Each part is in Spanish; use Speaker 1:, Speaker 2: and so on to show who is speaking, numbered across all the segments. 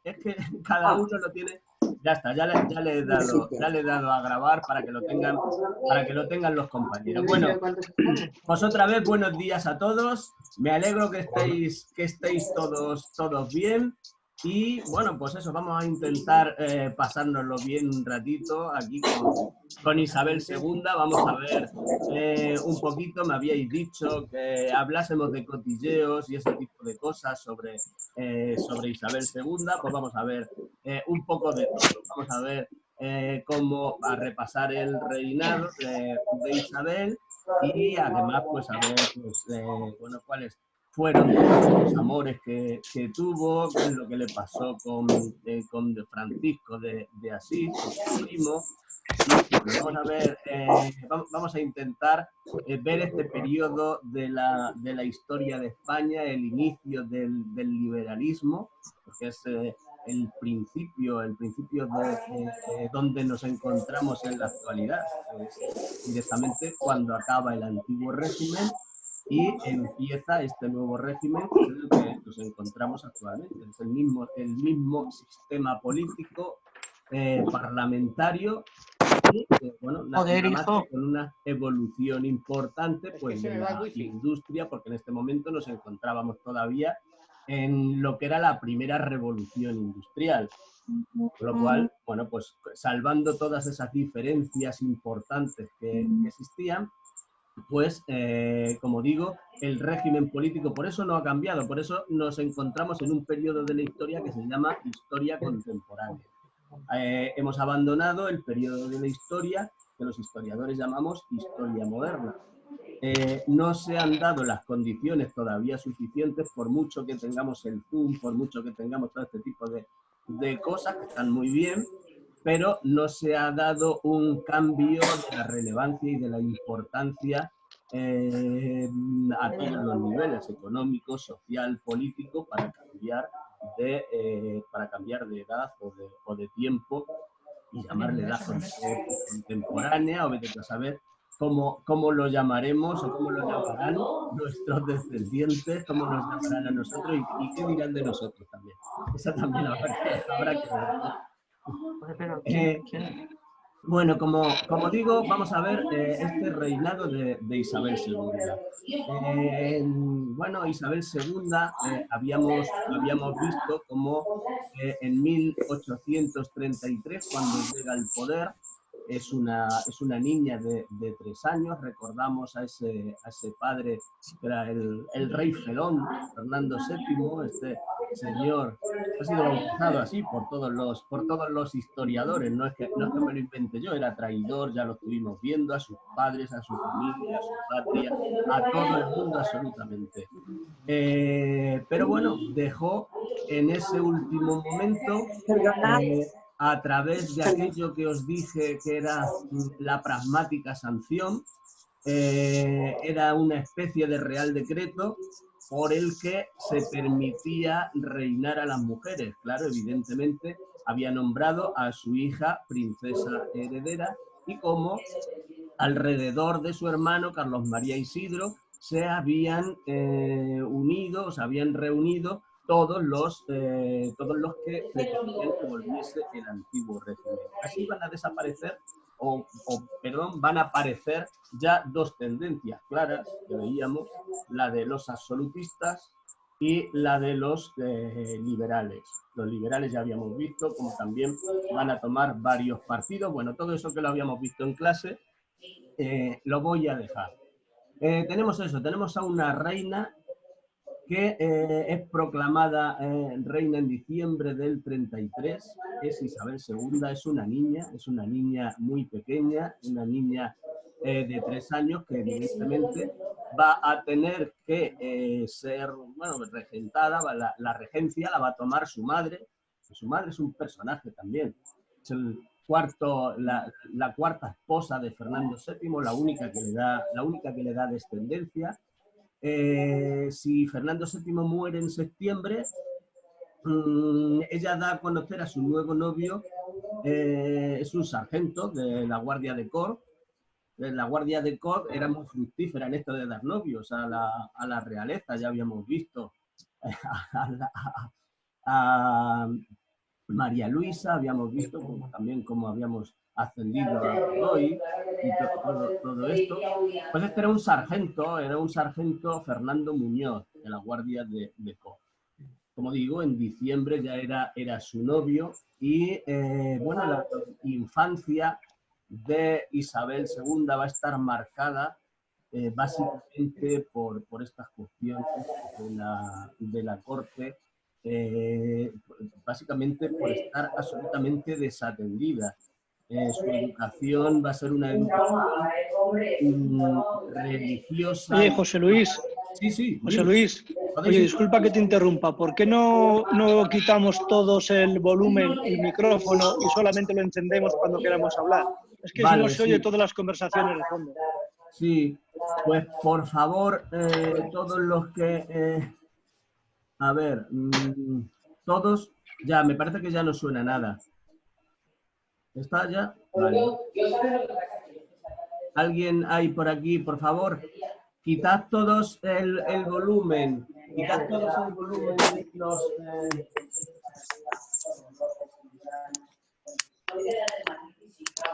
Speaker 1: Es que cada uno lo tiene. Ya está, ya le he dado a grabar para que lo tengan los compañeros. Bueno, pues otra vez buenos días a todos. Me alegro que estéis todos bien. Y bueno, pues eso, vamos a intentar pasárnoslo bien un ratito aquí con Isabel II. Vamos a ver un poquito, me habíais dicho que hablásemos de cotilleos y ese tipo de cosas sobre Isabel II. Pues vamos a ver un poco de todo. Vamos a ver cómo a repasar el reinado de Isabel y además pues a ver pues, bueno, cuáles fueron los amores que tuvo, qué es lo que le pasó con Francisco de Asís, su primo. Y vamos a ver, vamos a intentar ver este periodo de la historia de España, el inicio del liberalismo, porque es el principio de donde nos encontramos en la actualidad, es directamente cuando acaba el antiguo régimen y empieza este nuevo régimen, que es el que nos encontramos actualmente. Es el mismo sistema político parlamentario y, bueno, nada más que con una evolución importante pues, de la industria, porque en este momento nos encontrábamos todavía en lo que era la primera revolución industrial. Con lo cual, bueno, pues salvando todas esas diferencias importantes que existían, pues, como digo, el régimen político por eso no ha cambiado, por eso nos encontramos en un periodo de la historia que se llama historia contemporánea. Hemos abandonado el periodo de la historia que los historiadores llamamos historia moderna. No se han dado las condiciones todavía suficientes, por mucho que tengamos el Zoom, por mucho que tengamos todo este tipo de cosas que están muy bien, pero no se ha dado un cambio de la relevancia y de la importancia a todos los niveles, económico, social, político, para cambiar de edad o de tiempo y llamarle edad contemporánea, o vete a saber cómo lo llamaremos o cómo lo llamarán nuestros descendientes, cómo nos llamarán a nosotros y qué dirán de nosotros también. Esa también habrá que ver. Bueno, como digo, vamos a ver este reinado de Isabel II. Bueno, Isabel II habíamos visto como en 1833, cuando llega al poder, es una niña de 3 años. Recordamos a ese padre que era el rey Felón, Fernando VII, este señor ha sido bautizado así por todos los historiadores, no es que me lo inventé yo, era traidor, ya lo estuvimos viendo, a sus padres, a su familia, a su patria, a todo el mundo absolutamente. Pero bueno, dejó en ese último momento, a través de aquello que os dije que era la pragmática sanción, era una especie de real decreto por el que se permitía reinar a las mujeres. Claro, evidentemente había nombrado a su hija princesa heredera y como alrededor de su hermano Carlos María Isidro se habían unido, se habían reunido todos los que pretendían que volviese el antiguo régimen. Así van a desaparecer perdón, van a aparecer ya dos tendencias claras que veíamos, la de los absolutistas y la de los liberales. Los liberales ya habíamos visto como también van a tomar varios partidos. Bueno, todo eso que lo habíamos visto en clase lo voy a dejar. Tenemos a una reina que es proclamada reina en diciembre del 33, es Isabel II, es una niña muy pequeña, una niña de 3 años que evidentemente va a tener que ser, bueno, regentada, la regencia la va a tomar su madre. Su madre es un personaje también, es la cuarta esposa de Fernando VII, la única que le da descendencia. Si Fernando VII muere en septiembre, ella da a conocer a su nuevo novio, es un sargento de la Guardia de Corps. La Guardia de Corps era muy fructífera en esto de dar novios a la realeza, ya habíamos visto a María Luisa, habíamos visto también cómo habíamos ascendido a Godoy y todo esto. Pues este era un sargento Fernando Muñoz, de la Guardia de Co. Como digo, en diciembre ya era su novio y, bueno, la infancia de Isabel II va a estar marcada básicamente por estas cuestiones de la corte, básicamente por estar absolutamente desatendida. Su educación va a ser una educación religiosa.
Speaker 2: Oye, José Luis,
Speaker 1: Sí, sí,
Speaker 2: José
Speaker 1: dime.
Speaker 2: Luis, oye, disculpa que te interrumpa, ¿por qué no quitamos todos el volumen, el micrófono y solamente lo encendemos cuando queramos hablar? Es que si no
Speaker 1: Vale,
Speaker 2: se oye
Speaker 1: sí.
Speaker 2: todas las conversaciones de fondo.
Speaker 1: Sí, pues por favor, todos los que... a ver, todos... Ya, me parece que ya no suena nada. ¿Está ya? Vale. ¿Alguien hay por aquí, por favor? Quitad todos el volumen. Quitad todos el volumen de los...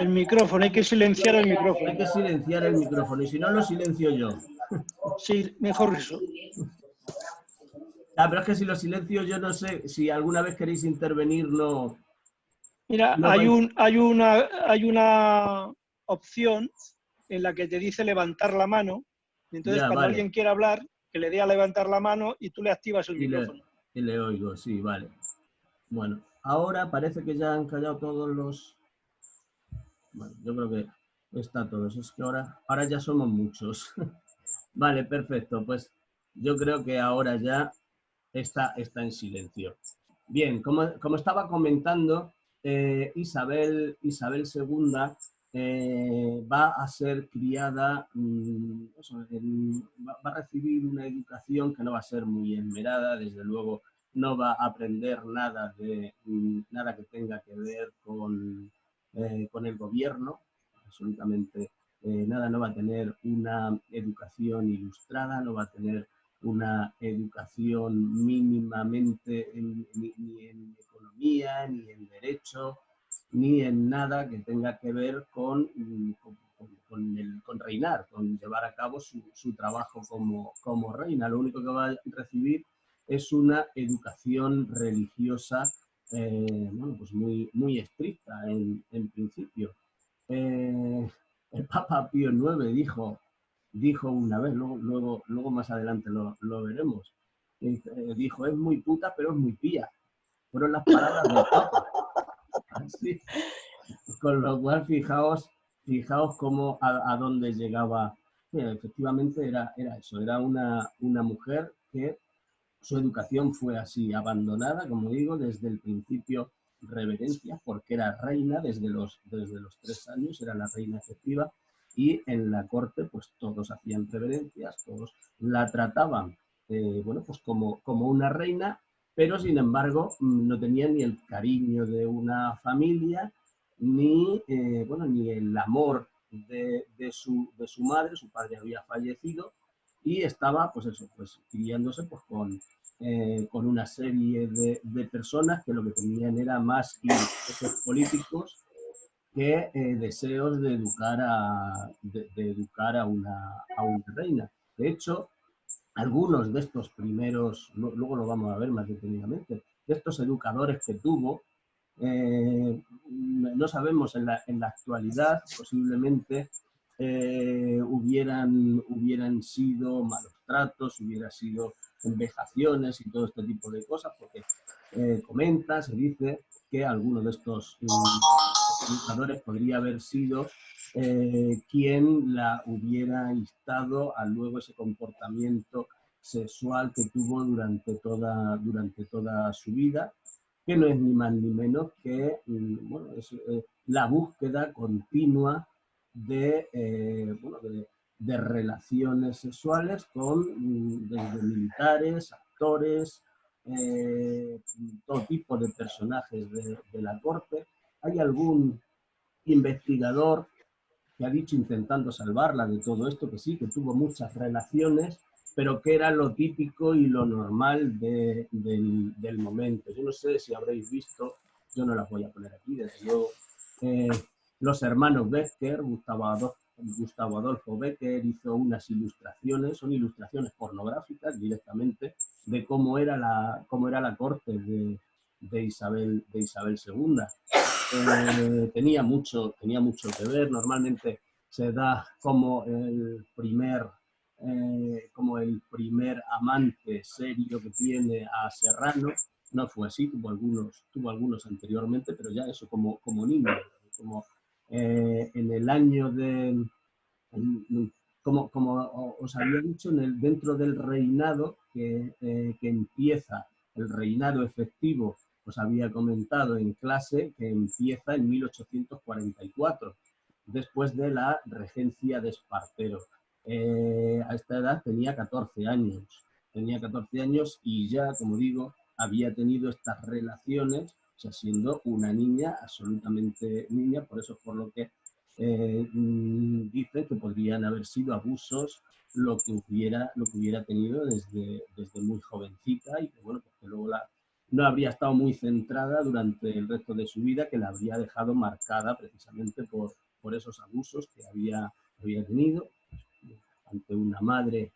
Speaker 2: El micrófono, hay que silenciar el micrófono.
Speaker 1: Hay que silenciar el micrófono y si no lo silencio yo.
Speaker 2: Sí, mejor eso.
Speaker 1: Ah, pero es que si lo silencio yo no sé, si alguna vez queréis intervenir, no...
Speaker 2: Mira,
Speaker 1: no
Speaker 2: hay una opción en la que te dice levantar la mano. Entonces,
Speaker 1: Ya,
Speaker 2: cuando
Speaker 1: vale.
Speaker 2: alguien quiera hablar, que le dé a levantar la mano y tú le activas el micrófono.
Speaker 1: Y le oigo, sí, vale. Bueno, ahora parece que ya han callado todos los... Bueno, yo creo que está todos. Es que ahora ya somos muchos. Vale, perfecto. Pues yo creo que ahora ya está en silencio. Bien, como estaba comentando, Isabel II va a ser criada, va a recibir una educación que no va a ser muy esmerada, desde luego no va a aprender nada nada que tenga que ver con el gobierno, absolutamente nada, no va a tener una educación ilustrada, no va a tener una educación mínimamente ni en economía, ni en derecho, ni en nada que tenga que ver con reinar, con llevar a cabo su trabajo como reina. Lo único que va a recibir es una educación religiosa bueno, pues muy estricta en principio. El Papa Pío IX dijo una vez, luego más adelante lo veremos, dijo, es muy puta pero es muy pía. Fueron las palabras del Papa. Así. Con lo cual, fijaos cómo a dónde llegaba. Efectivamente era eso, era una mujer que su educación fue así, abandonada, como digo, desde el principio, reverencia, porque era reina desde los 3 años, era la reina efectiva, y en la corte pues todos hacían reverencias, todos la trataban bueno, pues como una reina, pero sin embargo no tenía ni el cariño de una familia, ni, bueno, ni el amor de su madre. Su padre había fallecido y estaba, pues eso, pues criándose pues con una serie de personas que lo que tenían era más intereses políticos que deseos de educar a una reina. De hecho, algunos de estos primeros, luego lo vamos a ver más detenidamente, de estos educadores que tuvo, no sabemos en la actualidad, posiblemente hubieran sido malos tratos, hubiera sido vejaciones y todo este tipo de cosas, porque se dice que alguno de estos educadores podría haber sido quien la hubiera instado a luego ese comportamiento sexual que tuvo durante toda su vida, que no es ni más ni menos que bueno, es, la búsqueda continua bueno, de relaciones sexuales con desde militares, actores, todo tipo de personajes de la corte. Hay algún investigador que ha dicho, intentando salvarla de todo esto, que sí, que tuvo muchas relaciones, pero que era lo típico y lo normal del momento. Yo no sé si habréis visto, yo no las voy a poner aquí, desde luego, los hermanos Becker, Gustavo Adolfo Becker hizo unas ilustraciones, son ilustraciones pornográficas directamente, de cómo era la corte de Isabel II. Tenía mucho que ver, normalmente se da como el primer amante serio que tiene a Serrano. No fue así, tuvo algunos anteriormente, pero ya eso como niño, como en el año de, como os había dicho, dentro del reinado que empieza, el reinado efectivo, os había comentado en clase, que empieza en 1844, después de la regencia de Espartero. A esta edad tenía 14 años. Tenía 14 años y ya, como digo, había tenido estas relaciones, o sea, siendo una niña, absolutamente niña, por eso es por lo que dice que podrían haber sido abusos lo que hubiera tenido desde muy jovencita y que, bueno, pues que luego no habría estado muy centrada durante el resto de su vida, que la habría dejado marcada precisamente por esos abusos que había tenido ante una madre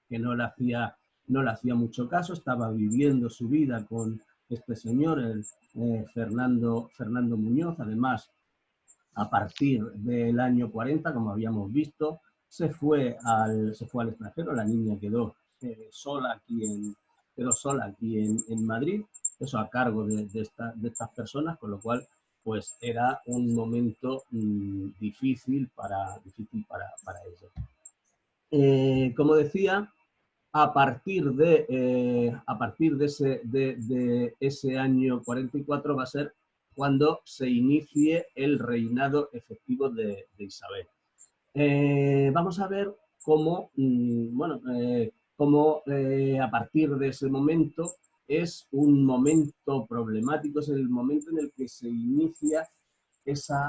Speaker 1: que no le hacía mucho caso, estaba viviendo su vida con este señor, Fernando Muñoz. Además, a partir del año 40, como habíamos visto, se fue al extranjero. La niña quedó sola aquí en Madrid, eso a cargo de estas personas, con lo cual pues era un momento difícil para ellos. Como decía, a partir de ese año 44 va a ser cuando se inicie el reinado efectivo de Isabel. Vamos a ver cómo, a partir de ese momento es un momento problemático, es el momento en el que se inicia esa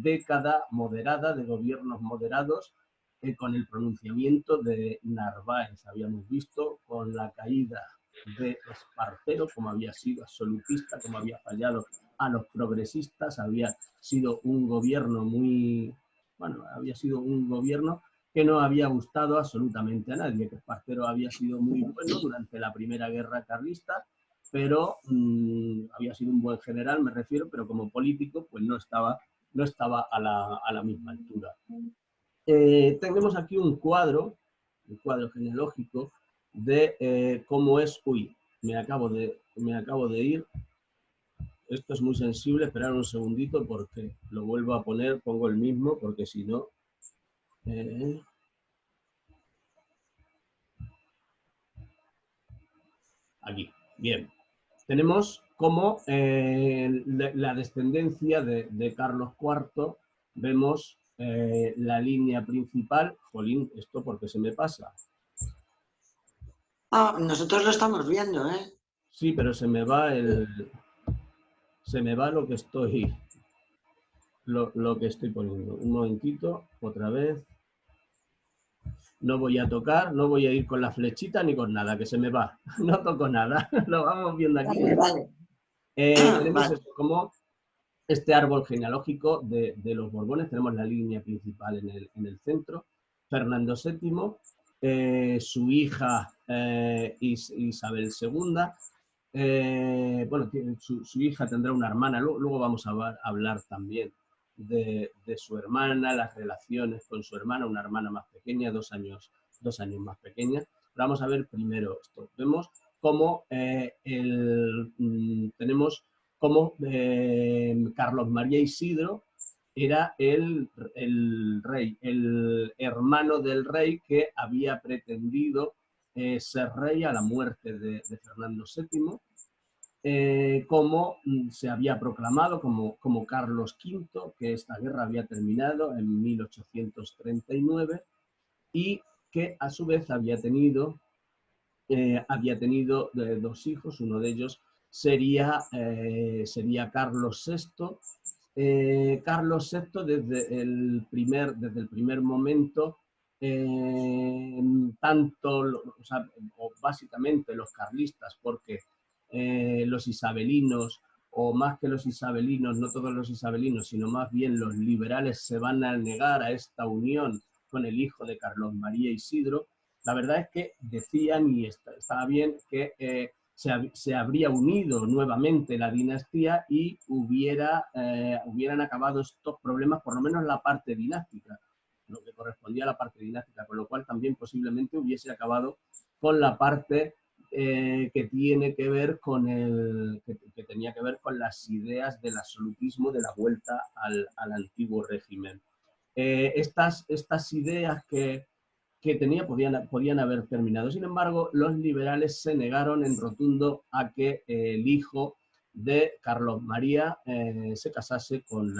Speaker 1: década moderada de gobiernos moderados, con el pronunciamiento de Narváez. Habíamos visto con la caída de Espartero, como había sido absolutista, como había fallado a los progresistas, había sido un gobierno que no había gustado absolutamente a nadie, que Espartero había sido muy bueno durante la Primera Guerra Carlista, pero había sido un buen general, me refiero, pero como político pues no estaba a la misma altura. Tenemos aquí un cuadro genealógico de cómo es. Uy, me acabo de ir. Esto es muy sensible, esperar un segundito porque lo vuelvo a poner, pongo el mismo porque si no... Aquí, bien. Tenemos como la descendencia de Carlos IV, vemos la línea principal. Jolín, ¿esto por qué se me pasa?
Speaker 3: Nosotros lo estamos viendo, ¿eh?
Speaker 1: Sí, pero se me va lo que estoy poniendo. Un momentito, otra vez. No voy a tocar, no voy a ir con la flechita ni con nada, que se me va. No toco nada, lo vamos viendo aquí.
Speaker 3: Vale.
Speaker 1: Tenemos esto como este árbol genealógico de los Borbones. Tenemos la línea principal en el centro. Fernando VII, su hija Isabel II. Bueno, su hija tendrá una hermana, luego vamos a hablar también de su hermana, las relaciones con su hermana, una hermana más pequeña, 2 años más pequeña. Pero vamos a ver primero esto. Vemos cómo tenemos cómo Carlos María Isidro era el rey, el hermano del rey que había pretendido ser rey a la muerte de Fernando VII. Como se había proclamado como Carlos V, que esta guerra había terminado en 1839 y que a su vez había tenido 2 hijos. Uno de ellos sería Carlos VI. Carlos VI desde el primer momento o básicamente los carlistas, porque los isabelinos, o más que los isabelinos, no todos los isabelinos, sino más bien los liberales se van a negar a esta unión con el hijo de Carlos María Isidro. La verdad es que decían, y estaba bien, que se habría unido nuevamente la dinastía y hubieran acabado estos problemas, por lo menos la parte dinástica, lo que correspondía a la parte dinástica, con lo cual también posiblemente hubiese acabado con la parte que tiene que ver con que tenía que ver con las ideas del absolutismo, de la vuelta al antiguo régimen. Estas ideas que tenía podían haber terminado. Sin embargo, los liberales se negaron en rotundo a que el hijo de Carlos María se casase con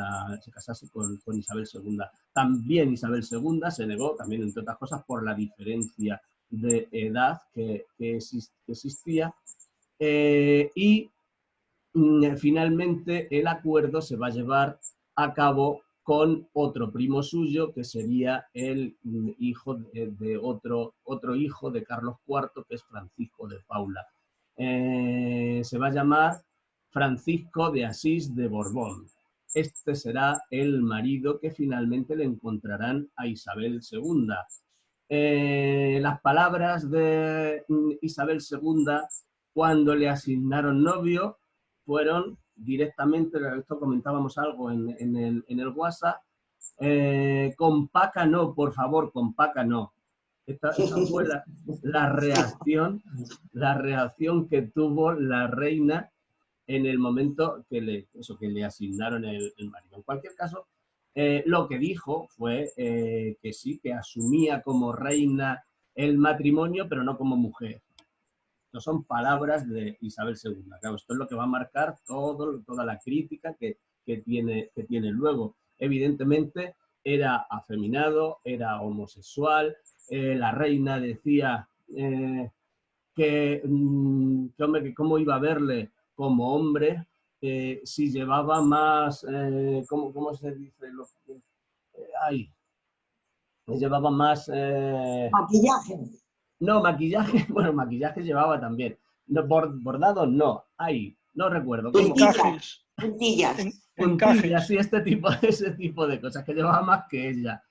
Speaker 1: Isabel II. También Isabel II se negó, también entre otras cosas, por la diferencia de edad que existía. Y finalmente el acuerdo se va a llevar a cabo con otro primo suyo, que sería el hijo de otro hijo de Carlos IV, que es Francisco de Paula. Se va a llamar Francisco de Asís de Borbón. Este será el marido que finalmente le encontrarán a Isabel II. Las palabras de Isabel II cuando le asignaron novio fueron directamente, esto comentábamos algo en el WhatsApp, con Paca no, por favor, con Paca no. Esta fue la reacción que tuvo la reina en el momento que le asignaron el marido. En cualquier caso, lo que dijo fue que sí, que asumía como reina el matrimonio, pero no como mujer. No son palabras de Isabel II. Claro, esto es lo que va a marcar toda la crítica que tiene luego. Evidentemente, era afeminado, era homosexual. La reina decía que cómo iba a verle como hombre si llevaba más, ¿cómo se dice? Llevaba más...
Speaker 4: maquillaje.
Speaker 1: No, maquillaje, bueno, maquillaje llevaba también. No, bordados no, no recuerdo.
Speaker 4: Puntillas.
Speaker 1: Puntillas, sí, ese tipo de cosas, que llevaba más que ella.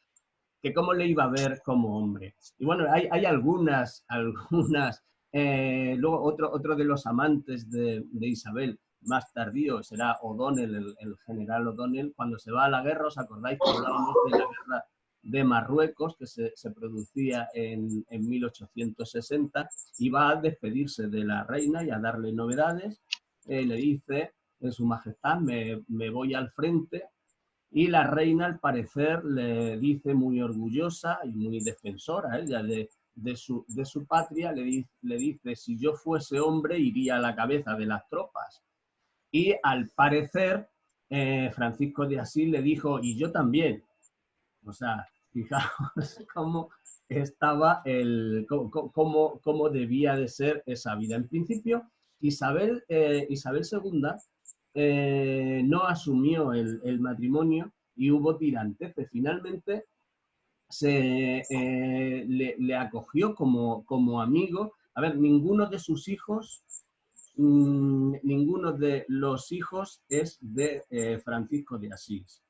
Speaker 1: Que cómo le iba a ver como hombre. Y bueno, hay algunas. Luego otro de los amantes de Isabel, más tardío, será O'Donnell, el general O'Donnell. Cuando se va a la guerra, ¿os acordáis que hablábamos de la guerra de Marruecos, que se producía en 1860, y va a despedirse de la reina y a darle novedades? Le dice, Su Majestad, me voy al frente. Y la reina, al parecer, le dice, muy orgullosa y muy defensora ella de su patria, le dice, si yo fuese hombre, iría a la cabeza de las tropas. Y al parecer, Francisco de Asís le dijo, y yo también. O sea, fijaos cómo estaba cómo debía de ser esa vida. En principio, Isabel II no asumió el matrimonio y hubo tiranteces. Finalmente le acogió como amigo. A ver, ninguno de sus hijos, ninguno de los hijos es de Francisco de Asís.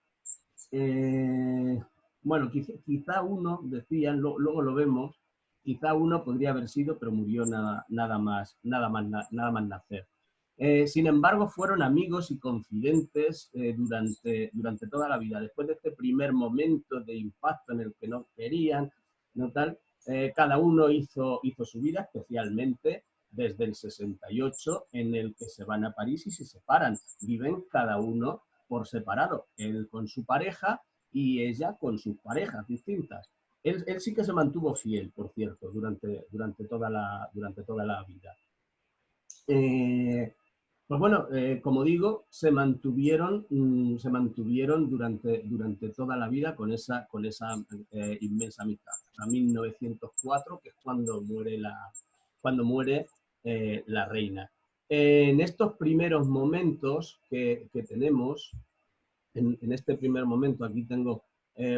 Speaker 1: Bueno, quizá uno, decían, luego lo vemos, quizá uno podría haber sido, pero murió nada más nacer. Sin embargo, fueron amigos y confidentes durante toda la vida. Después de este primer momento de impacto en el que no querían, no tal, cada uno hizo su vida, especialmente desde el 68, en el que se van a París y se separan. Viven cada uno por separado, él con su pareja y ella con sus parejas distintas. Él sí que se mantuvo fiel, por cierto, durante toda la vida. Pues bueno, como digo, se mantuvieron durante toda la vida con esa inmensa amistad. Hasta 1904, que es cuando muere la reina. En estos primeros momentos que tenemos, en este primer momento, aquí tengo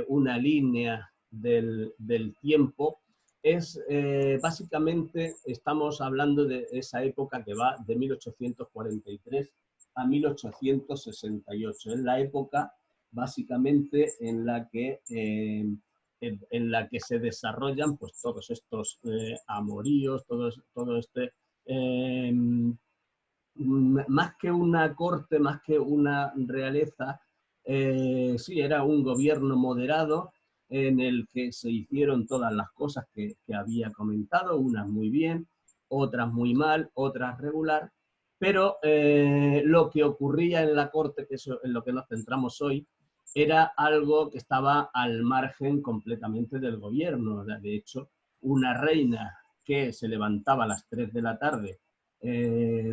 Speaker 1: una línea del tiempo, es básicamente, estamos hablando de esa época que va de 1843 a 1868. Es la época básicamente en la que se desarrollan pues, todos estos amoríos, todo este... más que una corte, más que una realeza, sí, era un gobierno moderado en el que se hicieron todas las cosas que había comentado, unas muy bien, otras muy mal, otras regular, pero lo que ocurría en la corte, que es en lo que nos centramos hoy, era algo que estaba al margen completamente del gobierno. De hecho, una reina que se levantaba a las 3 de la tarde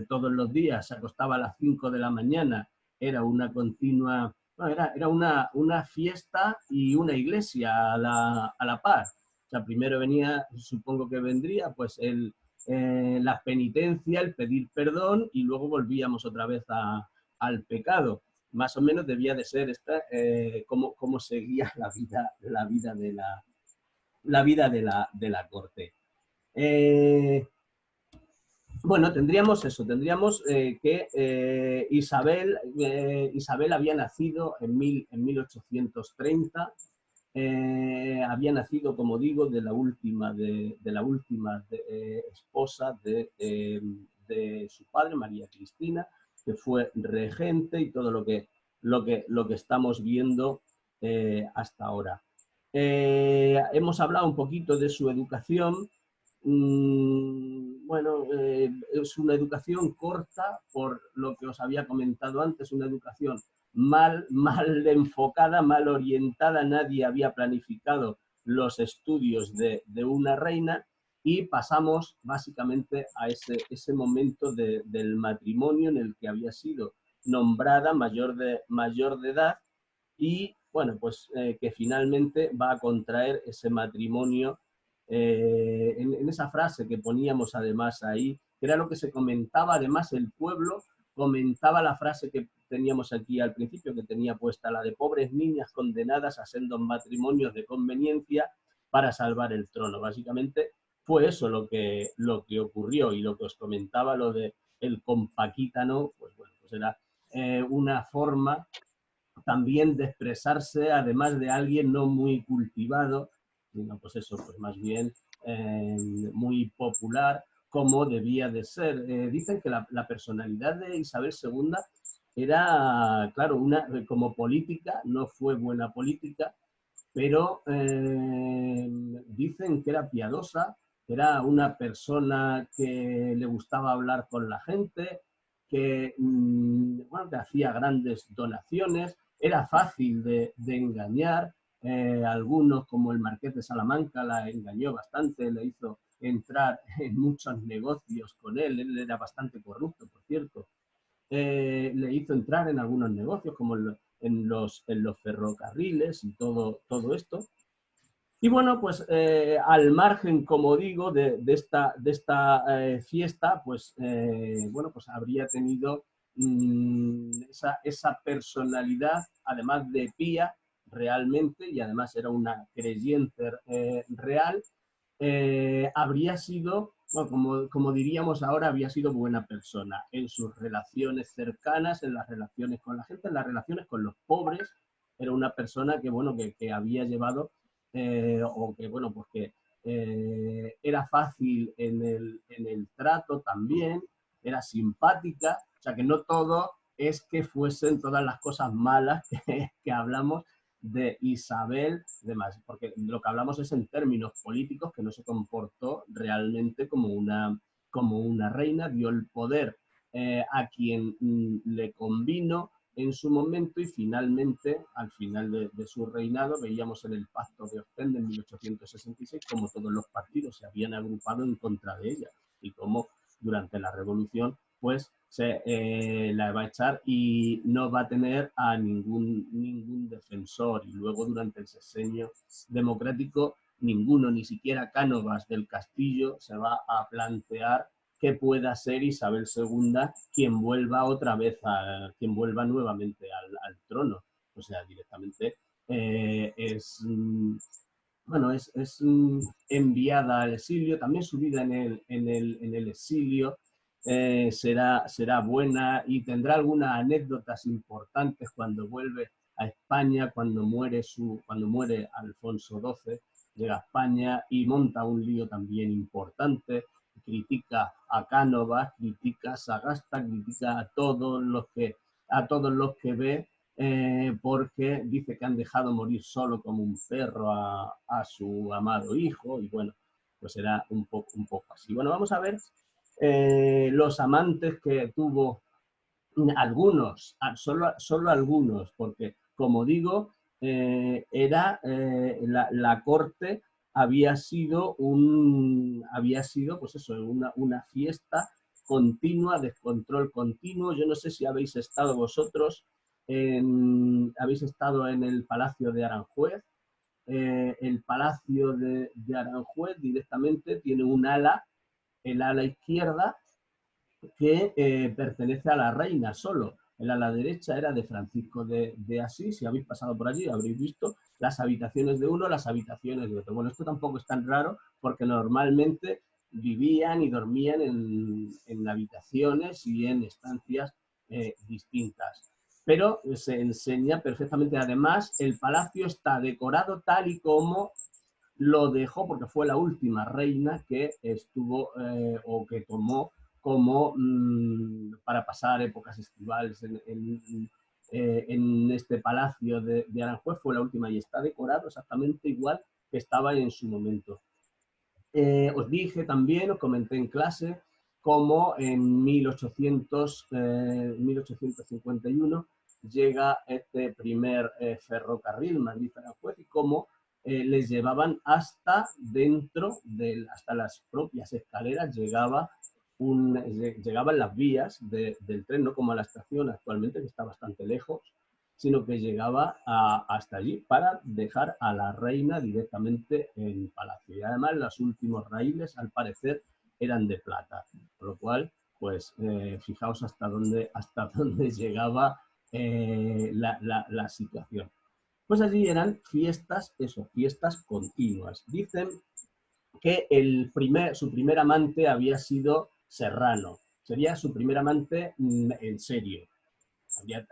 Speaker 1: todos los días, se acostaba a las 5 de la mañana, era una continua, bueno, era una fiesta y una iglesia a la par. O sea, primero venía, supongo que vendría, pues la penitencia, el pedir perdón, y luego volvíamos otra vez al pecado. Más o menos debía de ser esta, cómo seguía la vida de la corte. Bueno, tendríamos eso, tendríamos que Isabel había nacido en 1830, había nacido, como digo, de la última esposa de su padre, María Cristina, que fue regente y todo lo que estamos viendo hasta ahora. Hemos hablado un poquito de su educación. Bueno, es una educación corta, por lo que os había comentado antes, una educación mal enfocada, mal orientada. Nadie había planificado los estudios de una reina, y pasamos básicamente a ese momento del matrimonio en el que había sido nombrada mayor de edad, y bueno, pues que finalmente va a contraer ese matrimonio en esa frase que poníamos además ahí, que era lo que se comentaba. Además, el pueblo comentaba la frase que teníamos aquí al principio, que tenía puesta, la de pobres niñas condenadas a sendos matrimonios de conveniencia para salvar el trono. Básicamente fue eso lo que ocurrió, y lo que os comentaba, lo de el compaquítano, pues bueno, pues era una forma también de expresarse, además de alguien no muy cultivado, sino pues eso, pues más bien muy popular, como debía de ser. Dicen que la personalidad de Isabel II era, claro, como política, no fue buena política, pero dicen que era piadosa, que era una persona que le gustaba hablar con la gente, que, bueno, que hacía grandes donaciones, era fácil de engañar. Algunos, como el marqués de Salamanca, la engañó bastante, le hizo entrar en muchos negocios con él era bastante corrupto, por cierto. Le hizo entrar en algunos negocios, como en los ferrocarriles y todo esto. Y bueno, pues al margen, como digo, de esta fiesta, pues bueno, pues habría tenido esa personalidad, además de pía realmente, y además era una creyente real. Habría sido, bueno, como diríamos ahora, había sido buena persona en sus relaciones cercanas, en las relaciones con la gente, en las relaciones con los pobres. Era una persona que, bueno, que había llevado, o que, bueno, pues que era fácil en el trato también, era simpática. O sea, que no todo es que fuesen todas las cosas malas que hablamos de Isabel, demás, porque lo que hablamos es en términos políticos, que no se comportó realmente como una reina, dio el poder a quien le convino en su momento, y finalmente, al final de su reinado, veíamos en el Pacto de Ostende en 1866 como todos los partidos se habían agrupado en contra de ella, y como durante la Revolución pues la va a echar y no va a tener a ningún defensor. Y luego, durante el sexenio democrático, ninguno, ni siquiera Cánovas del Castillo, se va a plantear que pueda ser Isabel II quien vuelva nuevamente al trono. O sea, directamente es bueno, es enviada al exilio, también su vida en el exilio será buena y tendrá algunas anécdotas importantes cuando vuelve a España, cuando muere Alfonso XII, llega a España y monta un lío también importante, critica a Cánovas, critica a Sagasta, critica a todos los que ve, porque dice que han dejado morir solo como un perro a su amado hijo, y bueno, pues era un poco así. Bueno, vamos a ver los amantes que tuvo, algunos, solo algunos, porque como digo, la corte había sido pues eso, una fiesta continua, descontrol continuo. Yo no sé si habéis estado vosotros, habéis estado en el Palacio de Aranjuez. El Palacio de Aranjuez directamente tiene un ala, el ala izquierda, que pertenece a la reina solo. El ala derecha era de Francisco de Asís. Si habéis pasado por allí habréis visto las habitaciones de uno, las habitaciones de otro. Bueno, esto tampoco es tan raro porque normalmente vivían y dormían en habitaciones y en estancias distintas. Pero se enseña perfectamente. Además, el palacio está decorado tal y como lo dejó, porque fue la última reina que estuvo o que tomó como para pasar épocas estivales en este palacio de Aranjuez. Fue la última y está decorado exactamente igual que estaba en su momento. Os dije también, os comenté en clase, cómo en 1851 llega este primer ferrocarril Madrid-Aranjuez y cómo les llevaban hasta dentro, hasta las propias escaleras, llegaban las vías del tren, no como a la estación actualmente, que está bastante lejos, sino que llegaba hasta allí para dejar a la reina directamente en palacio. Y además los últimos raíles, al parecer, eran de plata, por lo cual, pues fijaos hasta dónde llegaba la situación. Pues allí eran fiestas continuas. Dicen que su primer amante había sido Serrano. Sería su primer amante en serio.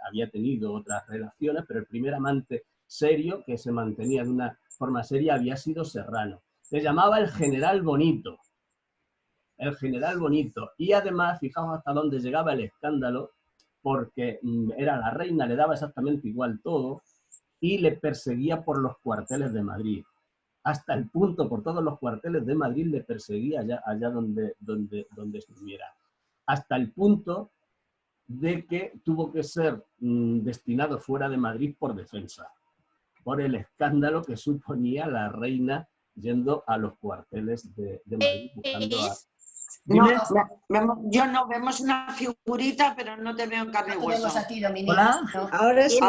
Speaker 1: Había tenido otras relaciones, pero el primer amante serio, que se mantenía de una forma seria, había sido Serrano. Se llamaba el General Bonito. El General Bonito. Y además, fijaos hasta dónde llegaba el escándalo, porque era la reina, le daba exactamente igual todo, y le perseguía por los cuarteles de Madrid. Hasta el punto, por todos los cuarteles de Madrid, le perseguía allá donde estuviera. Hasta el punto de que tuvo que ser destinado fuera de Madrid por defensa, por el escándalo que suponía la reina yendo a los cuarteles de Madrid buscando a...
Speaker 4: ¿Dime? Yo no, vemos una figurita, pero no te veo en carne y hueso.
Speaker 1: ¿Hola?
Speaker 4: Ahora sí.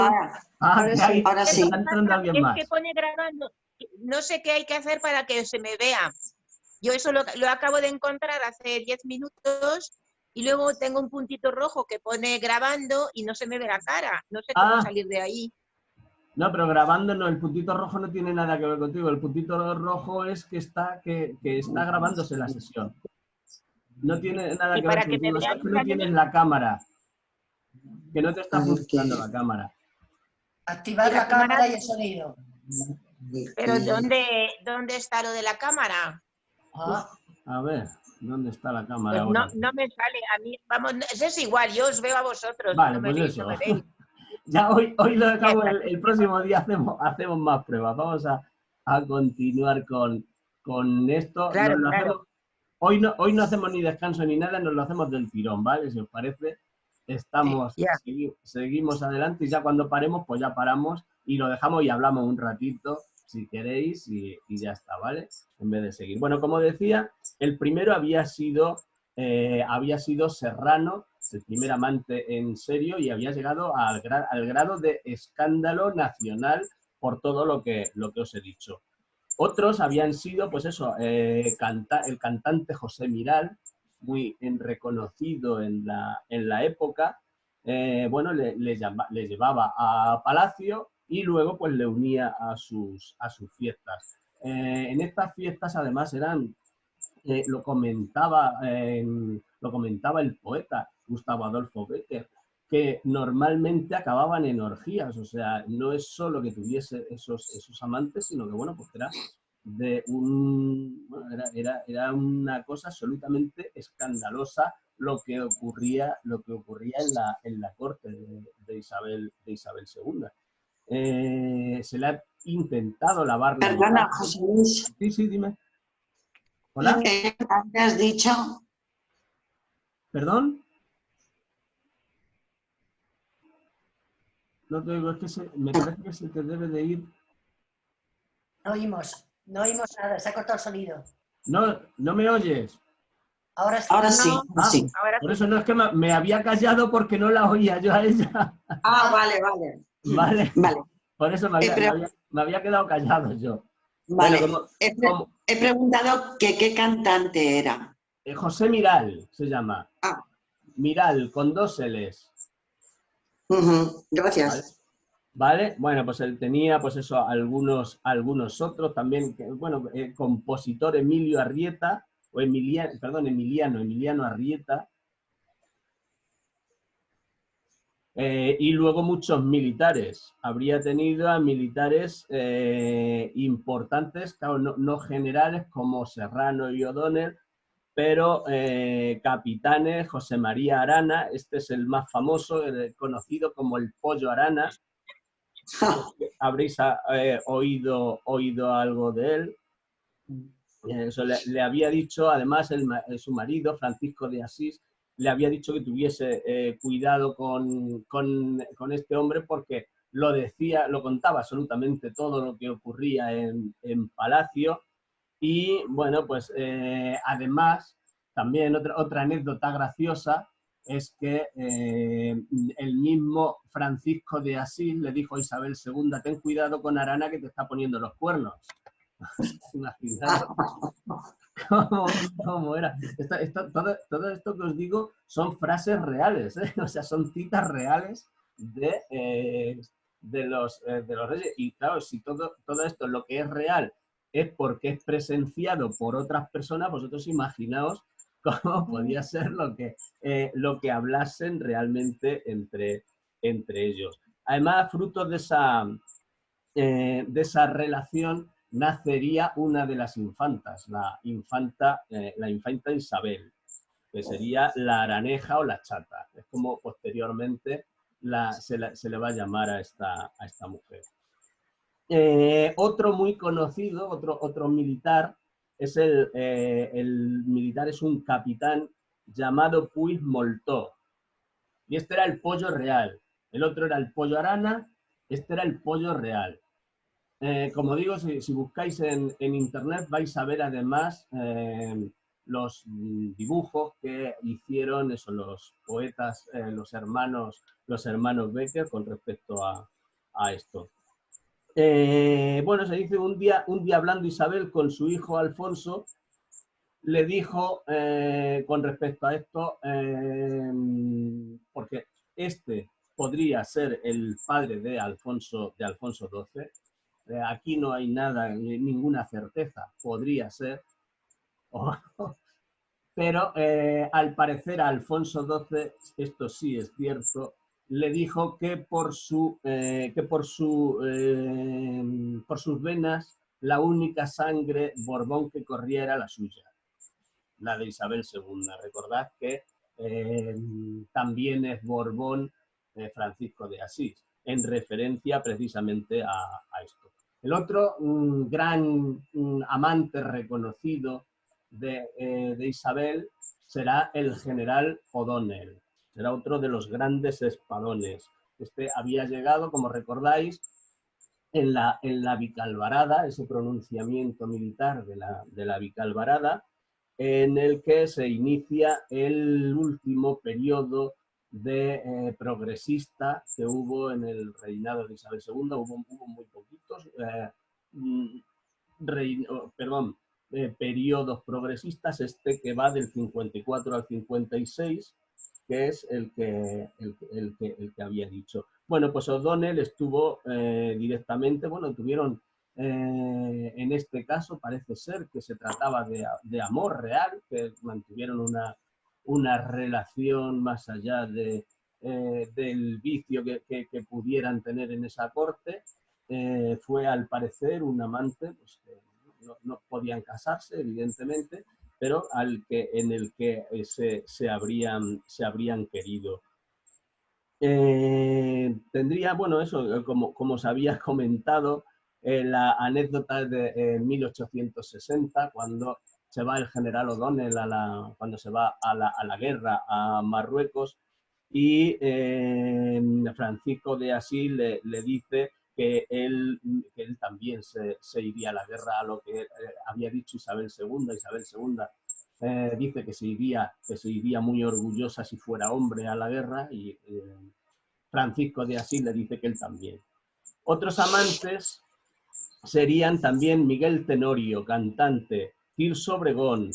Speaker 4: Ahora sí.
Speaker 1: Está entrando alguien más.
Speaker 5: Es que pone grabando. No sé qué hay que hacer para que se me vea. Yo eso lo acabo de encontrar hace 10 minutos y luego tengo un puntito rojo que pone grabando y no se me ve la cara. No sé cómo salir de ahí.
Speaker 1: No, pero grabando no, el puntito rojo no tiene nada que ver contigo. El puntito rojo es que está grabándose la sesión. No tiene nada que ver contigo. Es que no tienes la cámara. Que no te está funcionando la cámara.
Speaker 6: Activar la cámara y el sonido.
Speaker 5: Pero ¿dónde está lo de la cámara?
Speaker 1: A ver, ¿dónde está la cámara
Speaker 5: Pues
Speaker 1: ahora?
Speaker 5: no me sale a mí. Vamos, es igual, yo os veo a vosotros.
Speaker 1: Vale,
Speaker 5: no me
Speaker 1: pues
Speaker 5: veis,
Speaker 1: eso.
Speaker 5: no me veis.
Speaker 1: Ya hoy lo dejamos, el próximo día hacemos más pruebas. Vamos a continuar con esto.
Speaker 5: Claro, claro.
Speaker 1: Hoy no hacemos ni descanso ni nada, nos lo hacemos del tirón, ¿vale? Si os parece, seguimos adelante y ya cuando paremos, pues ya paramos y lo dejamos y hablamos un ratito, si queréis, y ya está, ¿vale? En vez de seguir. Bueno, como decía, el primero había sido Serrano, el primer amante en serio, y había llegado al grado de escándalo nacional por todo lo que os he dicho. Otros habían sido, pues eso, el cantante José Miral, muy reconocido en la época. Bueno, le llevaba a Palacio y luego pues le unía a sus fiestas. en estas fiestas además eran, lo comentaba el poeta Gustavo Adolfo Bécquer, que normalmente acababan en orgías, o sea, no es solo que tuviese esos amantes, sino que, bueno, pues era era una cosa absolutamente escandalosa lo que ocurría en la corte de Isabel II. Se le ha intentado lavar la
Speaker 4: Perdona,
Speaker 1: imagen.
Speaker 4: José Luis.
Speaker 1: Sí, dime. ¿Hola?
Speaker 4: ¿Qué has dicho?
Speaker 1: ¿Perdón? No te digo, es que me parece que se te debe de ir.
Speaker 6: No oímos nada, se ha cortado el sonido.
Speaker 1: No me oyes.
Speaker 6: Ahora sí.
Speaker 4: Ahora sí,
Speaker 5: No,
Speaker 4: sí.
Speaker 5: ahora
Speaker 1: Por
Speaker 5: sí.
Speaker 1: eso no es que me había callado porque no la oía yo a ella.
Speaker 4: Ah, vale.
Speaker 1: Vale.
Speaker 4: Vale.
Speaker 1: Por eso me había quedado callado yo.
Speaker 4: Vale.
Speaker 1: Bueno,
Speaker 4: He preguntado que qué cantante era.
Speaker 1: José Miral se llama.
Speaker 4: Ah.
Speaker 1: Miral, con 2 L's.
Speaker 4: Gracias.
Speaker 1: ¿Vale? Bueno, pues él tenía, pues eso, algunos otros también, bueno, compositor Emilio Arrieta, o Emiliano Arrieta, y luego muchos militares. Habría tenido a militares importantes, claro, no generales como Serrano y O'Donnell, pero capitanes, José María Arana, este es el más famoso, conocido como el Pollo Arana. Habréis oído algo de él. Eso le había dicho, además, su marido, Francisco de Asís, le había dicho que tuviese cuidado con este hombre porque lo contaba absolutamente todo lo que ocurría en Palacio. Y bueno, pues además, también otra anécdota graciosa es que el mismo Francisco de Asís le dijo a Isabel II, ten cuidado con Arana que te está poniendo los cuernos. Imaginaros cómo era. Todo esto que os digo son frases reales, ¿eh? O sea, son citas reales de los reyes. Y claro, si todo esto, lo que es real, es porque es presenciado por otras personas, vosotros imaginaos cómo podía ser lo que hablasen realmente entre ellos. Además, fruto de esa relación, nacería una de las infantas, la infanta Isabel, que sería la Araneja o la Chata. Es como posteriormente se le va a llamar a esta mujer. Otro muy conocido, otro militar, es el militar es un capitán llamado Puig Moltó. Y este era el Pollo Real. El otro era el Pollo Arana, este era el Pollo Real. Como digo, si buscáis en internet vais a ver además los dibujos que hicieron los poetas, los hermanos Bécquer con respecto a esto. Bueno, se dice un día hablando Isabel con su hijo Alfonso, le dijo con respecto a esto, porque este podría ser el padre de Alfonso XII, aquí no hay ninguna certeza, podría ser, pero al parecer a Alfonso XII, esto sí es cierto, le dijo que por sus venas la única sangre Borbón que corría era la suya, la de Isabel II. Recordad que también es Borbón Francisco de Asís, en referencia precisamente a esto. El otro gran amante reconocido de Isabel será el general O'Donnell. Será otro de los grandes espadones. Este había llegado, como recordáis, en la Vicalvarada, ese pronunciamiento militar de la Vicalvarada, en el que se inicia el último periodo de progresista que hubo en el reinado de Isabel II. Hubo muy poquitos periodos progresistas, este que va del 54 al 56, que es el que había dicho. Bueno, pues O'Donnell estuvo directamente, bueno, tuvieron En este caso parece ser que se trataba de amor real, que mantuvieron una relación más allá del vicio que pudieran tener en esa corte. Fue al parecer un amante, pues, que no podían casarse, evidentemente, pero en el que se habrían querido. Tendría, bueno, eso, como os había comentado, la anécdota de 1860, cuando se va el general O'Donnell, cuando se va a la guerra a Marruecos, y Francisco de Asís le dice que él también se iría a la guerra, a lo que había dicho Isabel II. Isabel II dice que se iría muy orgullosa si fuera hombre a la guerra, y Francisco de Asís le dice que él también. Otros amantes serían también Miguel Tenorio, cantante, Tirso Obregón,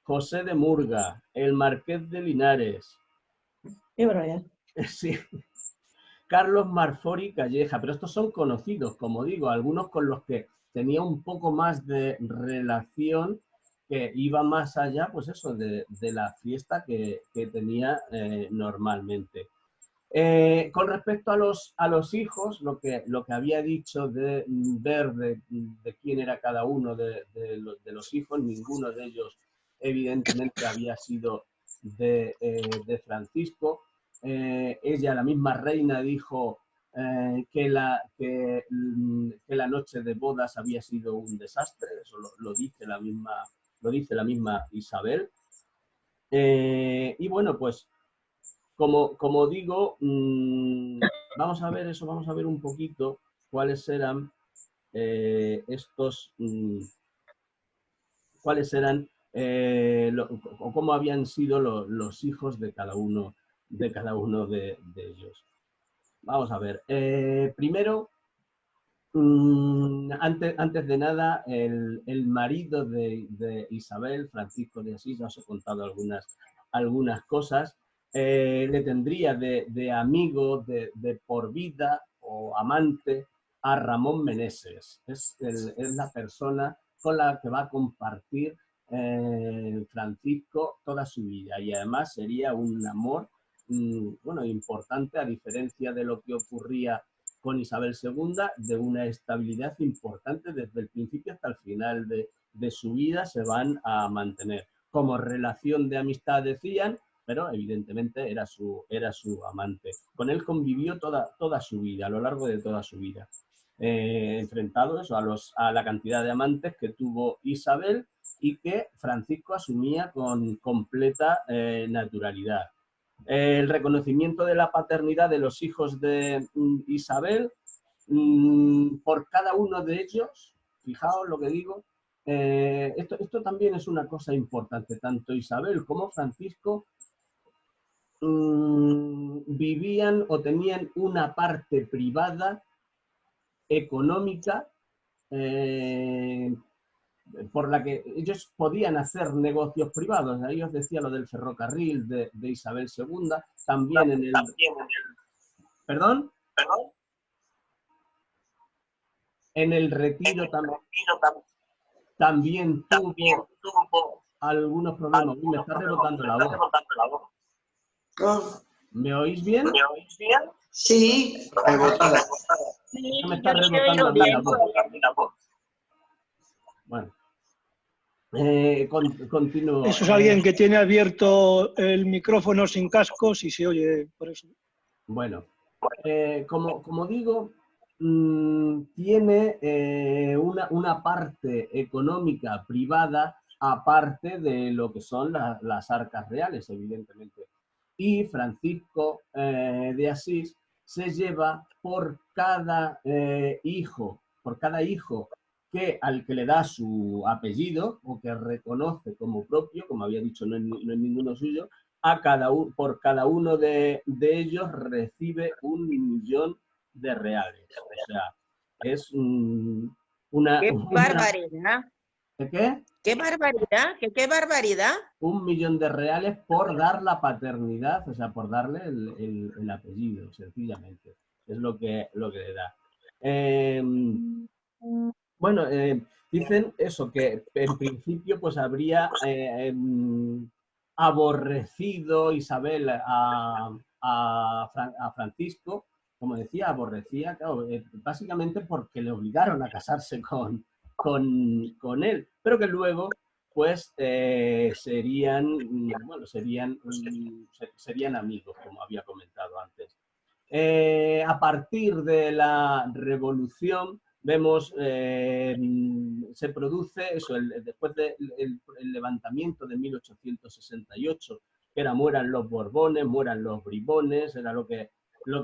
Speaker 1: José de Murga, el Marqués de Linares.
Speaker 7: Qué barbaridad.
Speaker 1: Sí. Carlos Marfori Calleja, pero estos son conocidos, como digo, algunos con los que tenía un poco más de relación, que iba más allá, pues eso, de la fiesta que tenía normalmente. Con respecto a los hijos, lo que había dicho de ver de quién era cada uno de los hijos, ninguno de ellos evidentemente había sido de Francisco. Ella, la misma reina, dijo que la noche de bodas había sido un desastre. Eso lo dice la misma Isabel. Y bueno, pues como digo, vamos a ver eso, vamos a ver un poquito cuáles eran o cómo habían sido los hijos de cada uno de ellos. Vamos a ver. Primero, antes de nada, el marido de Isabel, Francisco de Asís, ya os he contado algunas cosas. Le tendría de amigo de por vida o amante a Ramón Meneses. Es la persona con la que va a compartir Francisco toda su vida, y además sería un amor bueno, importante, a diferencia de lo que ocurría con Isabel II, de una estabilidad importante desde el principio hasta el final de su vida. Se van a mantener como relación de amistad, decían, pero evidentemente era su amante. Con él convivió toda su vida, a lo largo de toda su vida, enfrentado eso, a la cantidad de amantes que tuvo Isabel y que Francisco asumía con completa naturalidad. El reconocimiento de la paternidad de los hijos de Isabel por cada uno de ellos, fijaos lo que digo, esto también es una cosa importante, tanto Isabel como Francisco vivían o tenían una parte privada económica por la que ellos podían hacer negocios privados. Ahí os decía lo del ferrocarril de Isabel II, también en el... ¿Perdón? En el Retiro también tuvo algunos problemas. Me está rebotando la voz. ¿Me oís bien?
Speaker 4: Sí.
Speaker 3: Rebotada.
Speaker 5: Sí,
Speaker 1: Me está
Speaker 5: yo te
Speaker 1: rebotando
Speaker 5: oigo
Speaker 1: a mí
Speaker 5: bien.
Speaker 1: la voz. Bueno. Continúo.
Speaker 2: Eso es alguien que tiene abierto el micrófono sin cascos y se oye por eso.
Speaker 1: Bueno, como digo, tiene una parte económica privada aparte de lo que son las arcas reales, evidentemente. Y Francisco de Asís se lleva por cada hijo al que le da su apellido o que reconoce como propio, como había dicho, no es ninguno suyo, por cada uno de ellos recibe 1 millón de reales. O sea, es una...
Speaker 5: ¡Qué barbaridad!
Speaker 1: ¿De qué?
Speaker 5: ¡Qué barbaridad! ¡Qué barbaridad!
Speaker 1: 1 millón de reales por dar la paternidad, o sea, por darle el apellido, sencillamente. Es lo que le da. Bueno, dicen eso, que en principio pues habría aborrecido Isabel a Francisco, como decía, aborrecía, claro, básicamente porque le obligaron a casarse con él, pero que luego pues serían amigos, como había comentado antes. A partir de la Revolución, vemos, se produce eso, después del levantamiento de 1868, que era mueran los Borbones, mueran los Bribones, era lo que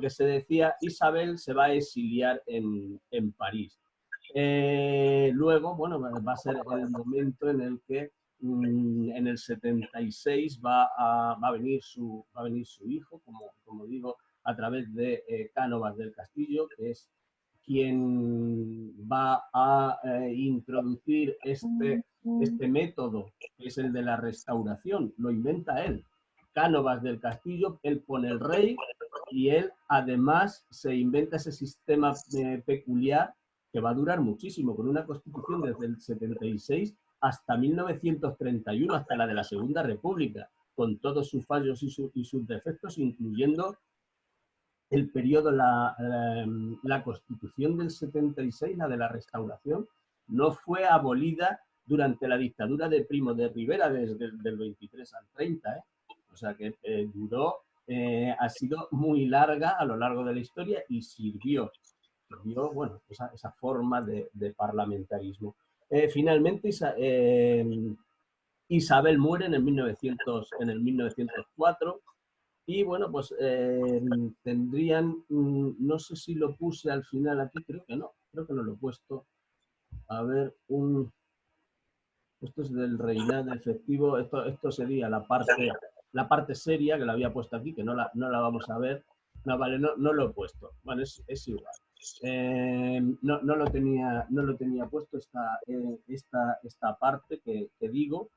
Speaker 1: se decía. Isabel se va a exiliar en París. Luego, bueno, va a ser el momento en el que en el 76 va a venir su hijo, como digo, a través de Cánovas del Castillo, que es quien va a introducir este método, que es el de la restauración. Lo inventa él. Cánovas del Castillo, él pone el rey y él además se inventa ese sistema peculiar que va a durar muchísimo, con una constitución desde el 76 hasta 1931, hasta la de la Segunda República, con todos sus fallos y sus defectos, incluyendo el periodo, la Constitución del 76, la de la Restauración, no fue abolida durante la dictadura de Primo de Rivera, desde el 23 al 30, o sea que duró, ha sido muy larga a lo largo de la historia y sirvió bueno, esa forma de parlamentarismo. Finalmente, Isabel muere en el 1904, y bueno, pues tendrían, no sé si lo puse al final aquí, creo que no lo he puesto. A ver, esto es del reinado efectivo, esto sería la parte seria, que la había puesto aquí, que no la vamos a ver. No, vale, no lo he puesto. Bueno, es igual. No lo tenía puesto esta parte que digo,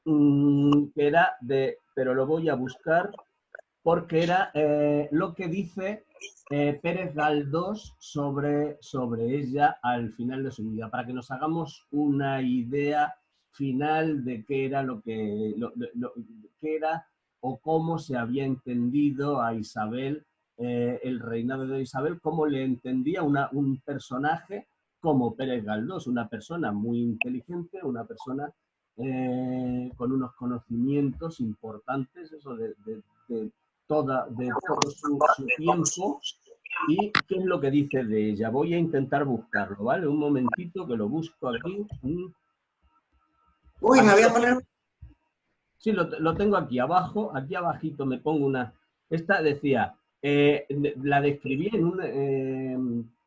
Speaker 1: que era pero lo voy a buscar, porque era lo que dice Pérez Galdós sobre ella al final de su vida, para que nos hagamos una idea final de qué era qué era o cómo se había entendido a Isabel, el reinado de Isabel, cómo le entendía un personaje como Pérez Galdós, una persona muy inteligente, una persona con unos conocimientos importantes, eso de todo su tiempo. ¿Y qué es lo que dice de ella? Voy a intentar buscarlo, ¿vale? Un momentito que lo busco aquí.
Speaker 3: Uy, me voy a poner...
Speaker 1: Sí, lo tengo aquí abajo, aquí abajito me pongo una... Esta decía, la describí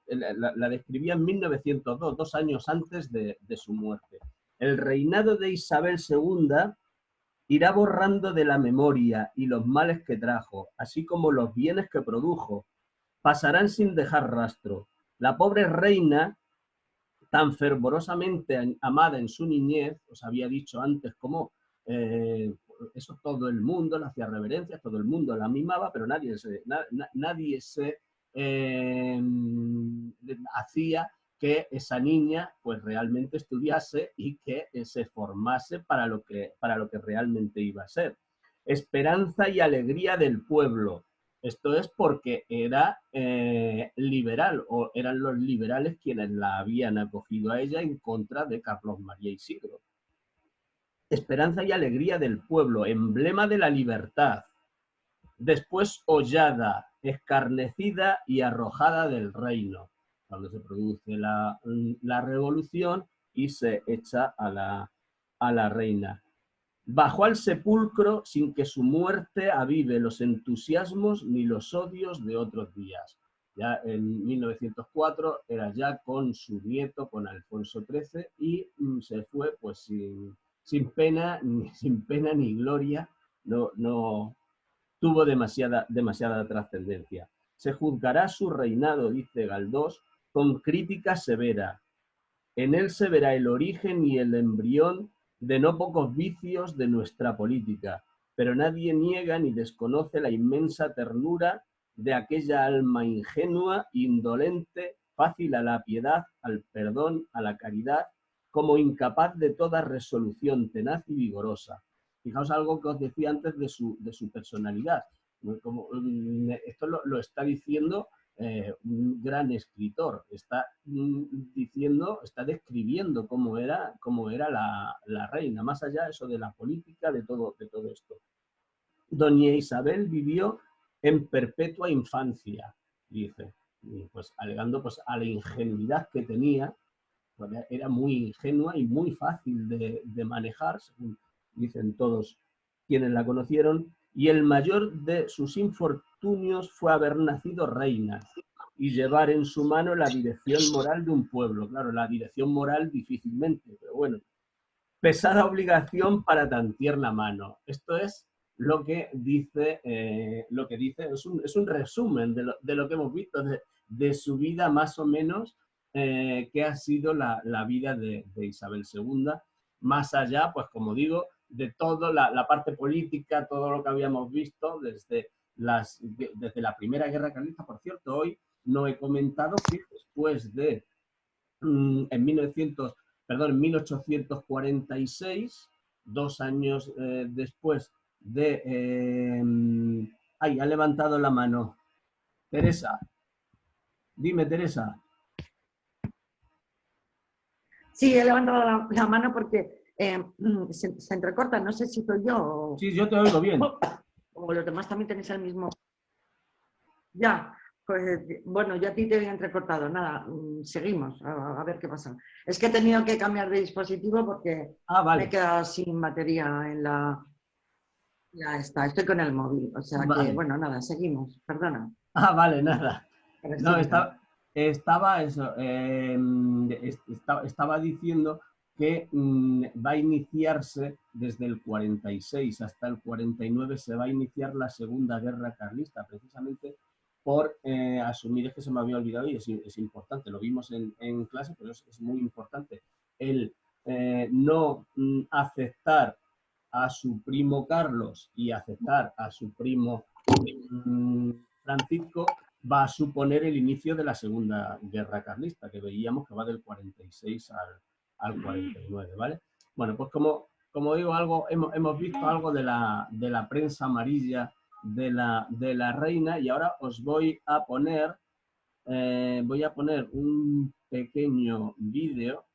Speaker 1: la describía en 1902, 2 años antes de su muerte. El reinado de Isabel II irá borrando de la memoria y los males que trajo, así como los bienes que produjo. Pasarán sin dejar rastro. La pobre reina, tan fervorosamente amada en su niñez, os había dicho antes cómo eso todo el mundo le hacía reverencias, todo el mundo la mimaba, pero nadie se hacía que esa niña pues realmente estudiase y que se formase para lo que realmente iba a ser. Esperanza y alegría del pueblo. Esto es porque era liberal, o eran los liberales quienes la habían acogido a ella en contra de Carlos María Isidro. Esperanza y alegría del pueblo, emblema de la libertad. Después hollada, escarnecida y arrojada del reino, cuando se produce la revolución y se echa a la reina. Bajó al sepulcro sin que su muerte avive los entusiasmos ni los odios de otros días. Ya en 1904 era ya con su nieto, con Alfonso XIII, y se fue pues sin pena ni gloria, no tuvo demasiada trascendencia. Se juzgará su reinado, dice Galdós, con crítica severa. En él se verá el origen y el embrión de no pocos vicios de nuestra política, pero nadie niega ni desconoce la inmensa ternura de aquella alma ingenua, indolente, fácil a la piedad, al perdón, a la caridad, como incapaz de toda resolución tenaz y vigorosa. Fijaos algo que os decía antes de su personalidad. Como, esto lo está diciendo un gran escritor, está diciendo, está describiendo cómo era la reina, más allá de eso de la política, de todo esto. Doña Isabel vivió en perpetua infancia, dice, pues alegando pues a la ingenuidad que tenía, pues, era muy ingenua y muy fácil de manejar, según dicen todos quienes la conocieron, y el mayor de sus infortunios fue haber nacido reina y llevar en su mano la dirección moral de un pueblo. Claro, la dirección moral difícilmente, pero bueno, pesada obligación para tan tierna mano. Esto es lo que dice, es un resumen de lo que hemos visto de su vida más o menos, que ha sido la vida de Isabel II, más allá, pues como digo, de toda la parte política, todo lo que habíamos visto desde la Primera Guerra Carlista. Por cierto, hoy no he comentado que después de, en 1846, 2 años después de... ¡Ay, ha levantado la mano! Teresa. Dime, Teresa.
Speaker 4: Sí, he levantado la mano porque se entrecorta, no sé si soy yo o...
Speaker 1: Sí, yo te oigo bien.
Speaker 4: O los demás también tenéis el mismo... Ya, pues bueno, yo a ti te había entrecortado, nada, seguimos, a ver qué pasa. Es que he tenido que cambiar de dispositivo porque
Speaker 1: vale.
Speaker 4: me he quedado sin batería en la... Ya está, estoy con el móvil, o sea
Speaker 1: Vale.
Speaker 4: que, bueno, nada, seguimos, perdona.
Speaker 1: Vale, nada. No, estaba diciendo que va a iniciarse desde el 46 hasta el 49, se va a iniciar la Segunda Guerra Carlista, precisamente por asumir, es que se me había olvidado y es importante, lo vimos en clase, pero es muy importante, el no aceptar a su primo Carlos y aceptar a su primo Francisco va a suponer el inicio de la Segunda Guerra Carlista, que veíamos que va del 46 al 49, ¿vale? Bueno, pues como digo, hemos visto algo de la prensa amarilla de la reina, y ahora os voy a poner un pequeño vídeo.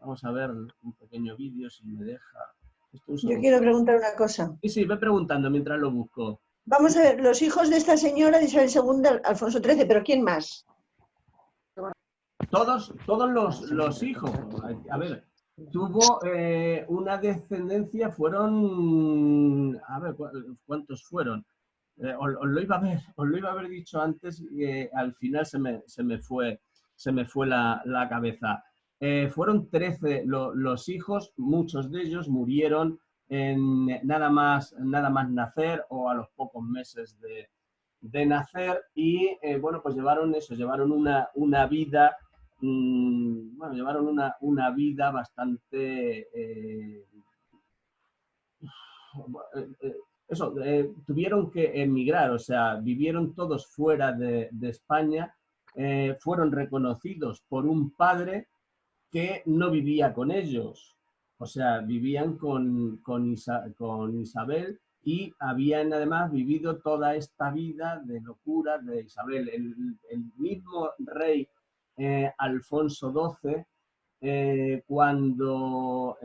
Speaker 1: Vamos a ver un pequeño vídeo, si me deja.
Speaker 7: Yo quiero preguntar una cosa.
Speaker 1: Sí, ve preguntando mientras lo busco.
Speaker 7: Vamos a ver, los hijos de esta señora, de Isabel II, Alfonso XIII, pero ¿quién más?
Speaker 1: Todos los hijos. A ver, tuvo una descendencia, fueron... A ver, ¿cuántos fueron? Os lo iba a haber dicho antes y al final se me fue la cabeza. Fueron 13 los hijos, muchos de ellos murieron en nada más nacer o a los pocos meses de nacer, y bueno, pues llevaron una vida, llevaron una vida bastante... tuvieron que emigrar, o sea, vivieron todos fuera de España, fueron reconocidos por un padre que no vivía con ellos, o sea, vivían con Isabel, y habían además vivido toda esta vida de locura de Isabel. El mismo rey Alfonso XII, cuando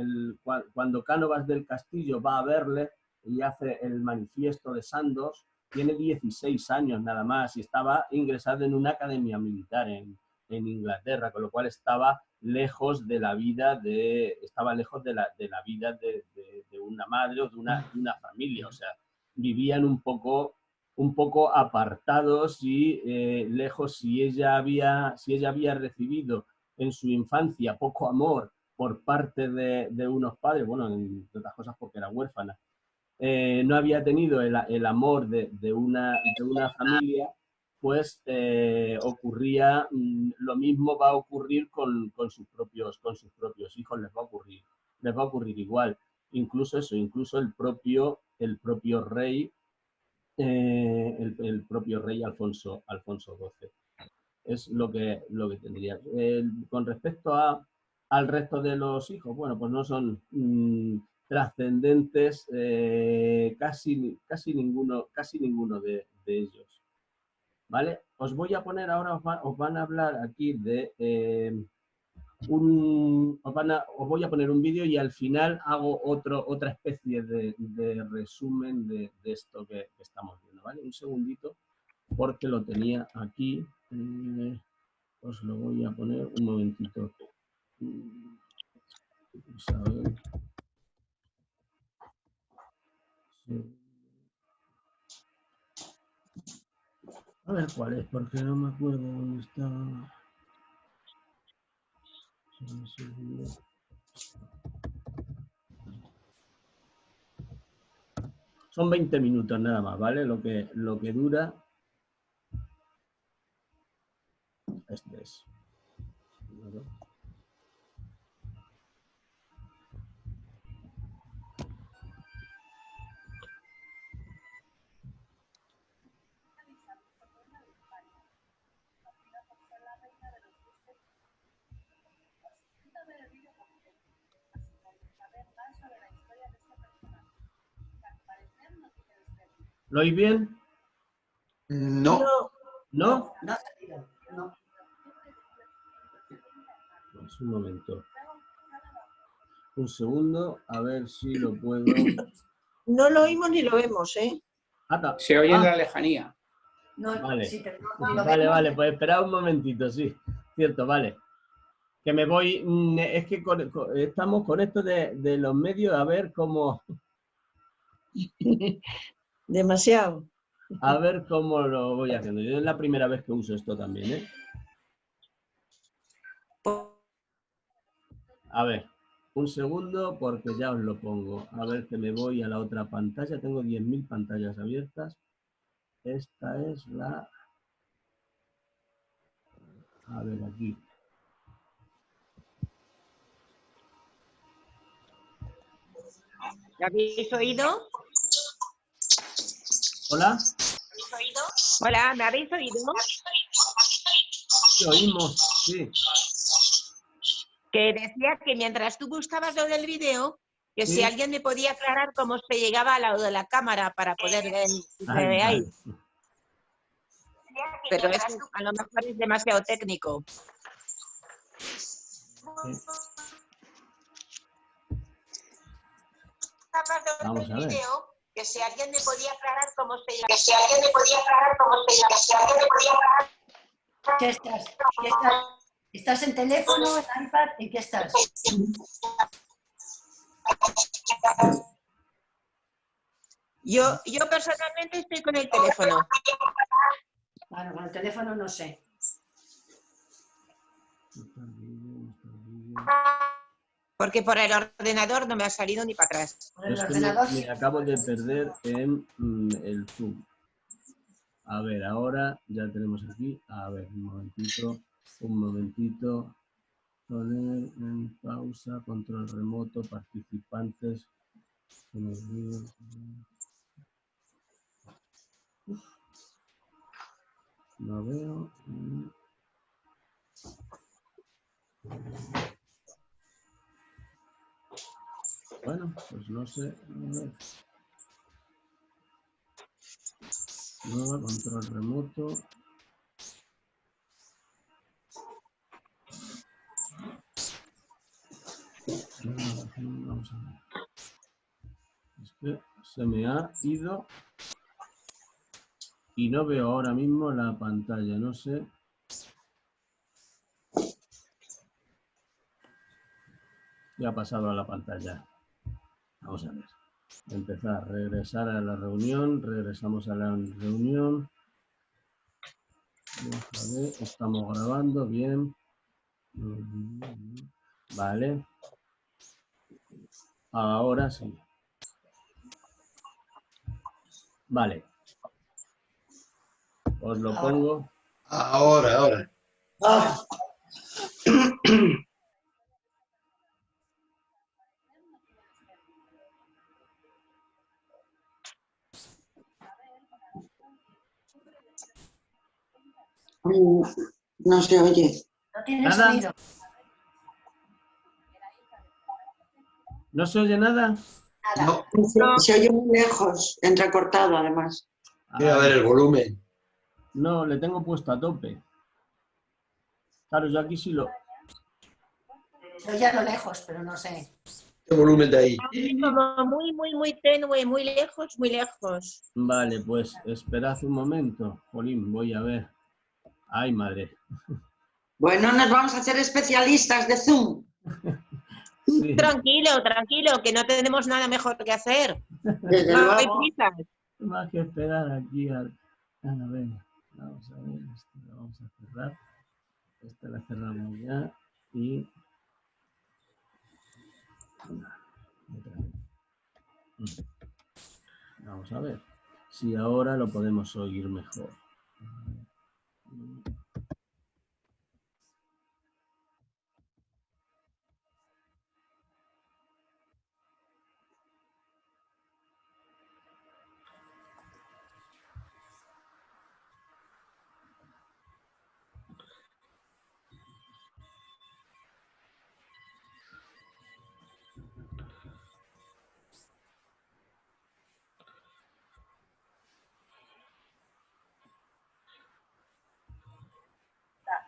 Speaker 1: Cánovas del Castillo va a verle y hace el manifiesto de Sandoz, tiene 16 años nada más y estaba ingresado en una academia militar en Inglaterra, con lo cual estaba lejos de la vida de una madre o de una familia, o sea, vivían un poco apartados y lejos. Si ella había recibido en su infancia poco amor por parte de unos padres, bueno, entre otras cosas porque era huérfana, no había tenido el amor de una familia, pues ocurría lo mismo. Va a ocurrir con sus propios hijos, les va a ocurrir igual. Incluso el propio rey, Alfonso XII. Es lo que tendría. Con respecto al resto de los hijos, bueno, pues no son trascendentes casi ninguno de ellos. ¿Vale? Os voy a poner ahora, os van a hablar aquí de os voy a poner un vídeo y al final hago otra especie de resumen de esto que estamos viendo, ¿vale? Un segundito, porque lo tenía aquí. Os lo voy a poner un momentito. Vamos a ver. Sí. A ver cuál es, porque no me acuerdo dónde estaba. Son 20 minutos nada más, ¿vale? Lo que dura. Este es. ¿Lo oís bien?
Speaker 3: No.
Speaker 1: ¿No?
Speaker 6: No ha salido. No.
Speaker 1: Pues un momento. Un segundo, a ver si lo puedo.
Speaker 7: No lo oímos ni lo vemos, ¿eh?
Speaker 8: Se oye en la lejanía.
Speaker 6: No,
Speaker 1: Vale.
Speaker 6: sí, pero no lo
Speaker 1: Vale,
Speaker 6: vemos.
Speaker 1: vale, pues esperad un momentito, sí. Cierto, vale. Que me voy. Es que estamos con esto de los medios a ver cómo.
Speaker 7: Demasiado.
Speaker 1: A ver cómo lo voy haciendo. Yo es la primera vez que uso esto también, ¿eh? A ver, un segundo porque ya os lo pongo. A ver que me voy a la otra pantalla. Tengo 10.000 pantallas abiertas. Esta es la... A ver, aquí.
Speaker 5: ¿Me habéis oído?
Speaker 1: ¿Hola?
Speaker 5: Hola, ¿me habéis oído?
Speaker 1: Sí, oímos, sí.
Speaker 5: Que decía que mientras tú buscabas lo del vídeo, que
Speaker 1: Sí.
Speaker 5: si alguien me podía aclarar cómo se llegaba al lado de la cámara para poder ver si se
Speaker 1: Ay,
Speaker 5: ve ahí.
Speaker 1: vale.
Speaker 5: Pero eso a lo mejor es demasiado técnico.
Speaker 1: Sí. Vamos a ver.
Speaker 5: Que si alguien me podía aclarar cómo se llama.
Speaker 6: ¿Qué estás? ¿Estás en teléfono, en iPad? ¿En qué estás?
Speaker 5: Yo personalmente estoy con el teléfono.
Speaker 6: Bueno, con el teléfono no sé.
Speaker 5: Porque por el ordenador no me ha salido ni para atrás.
Speaker 6: Con el
Speaker 1: Es que
Speaker 6: ordenador
Speaker 1: me acabo de perder en el Zoom. A ver, ahora ya tenemos aquí. A ver, un momentito. Poner en pausa, control remoto, participantes. No veo. Bueno, pues no sé. Nueva control remoto. Vamos a ver. Es que se me ha ido y no veo ahora mismo la pantalla. No sé. Ya ha pasado a la pantalla. Vamos a ver. Empezar, regresar a la reunión. Regresamos a la reunión. Vamos a ver, estamos grabando, bien. Vale. Ahora sí. Vale. Os lo pongo.
Speaker 3: Ahora.
Speaker 6: ahora.
Speaker 4: No se oye.
Speaker 6: No tiene
Speaker 1: ¿Nada?
Speaker 6: sonido.
Speaker 1: ¿No se oye nada?
Speaker 6: Nada.
Speaker 3: No.
Speaker 4: Se oye muy lejos, entrecortado además.
Speaker 3: Mira, a ver el volumen.
Speaker 1: No, le tengo puesto a tope. Claro, yo aquí sí lo...
Speaker 6: Se oye a lo lejos, pero no sé.
Speaker 3: ¿Qué volumen de ahí?
Speaker 5: Como muy tenue, muy lejos, muy lejos.
Speaker 1: Vale, pues esperad un momento. Jolín, voy a ver. Ay, madre.
Speaker 4: Bueno, nos vamos a hacer especialistas de Zoom.
Speaker 1: Sí.
Speaker 5: Tranquilo, tranquilo, que no tenemos nada mejor que hacer.
Speaker 4: Desde
Speaker 5: No hay
Speaker 4: luego.
Speaker 5: prisa.
Speaker 1: Más que esperar aquí al... A ver, vamos a ver, esto lo vamos a cerrar. Esta la cerramos ya y... Otra vez. Vamos a ver si ahora lo podemos oír mejor.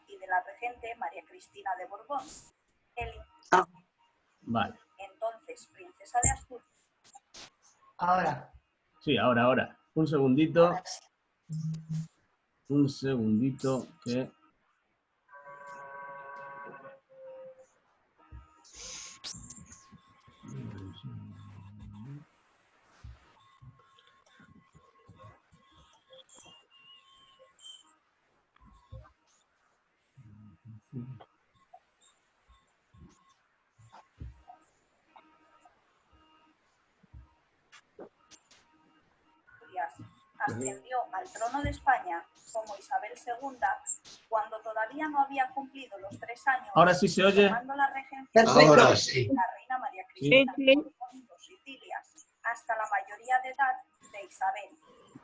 Speaker 9: Y de la regente María Cristina de Borbón.
Speaker 1: Vale.
Speaker 9: Entonces princesa de Asturias.
Speaker 6: Ahora.
Speaker 1: Sí, ahora. Un segundito.
Speaker 6: Ahora sí.
Speaker 1: Un segundito que...
Speaker 9: Ascendió al trono de España como Isabel II cuando todavía no había cumplido los 3 años.
Speaker 1: Ahora sí se oye.
Speaker 9: Tomando la regencia
Speaker 3: Ahora sí.
Speaker 9: la reina María Cristina
Speaker 5: Sí.
Speaker 9: de Borbón y Sicilias hasta la mayoría de edad de Isabel.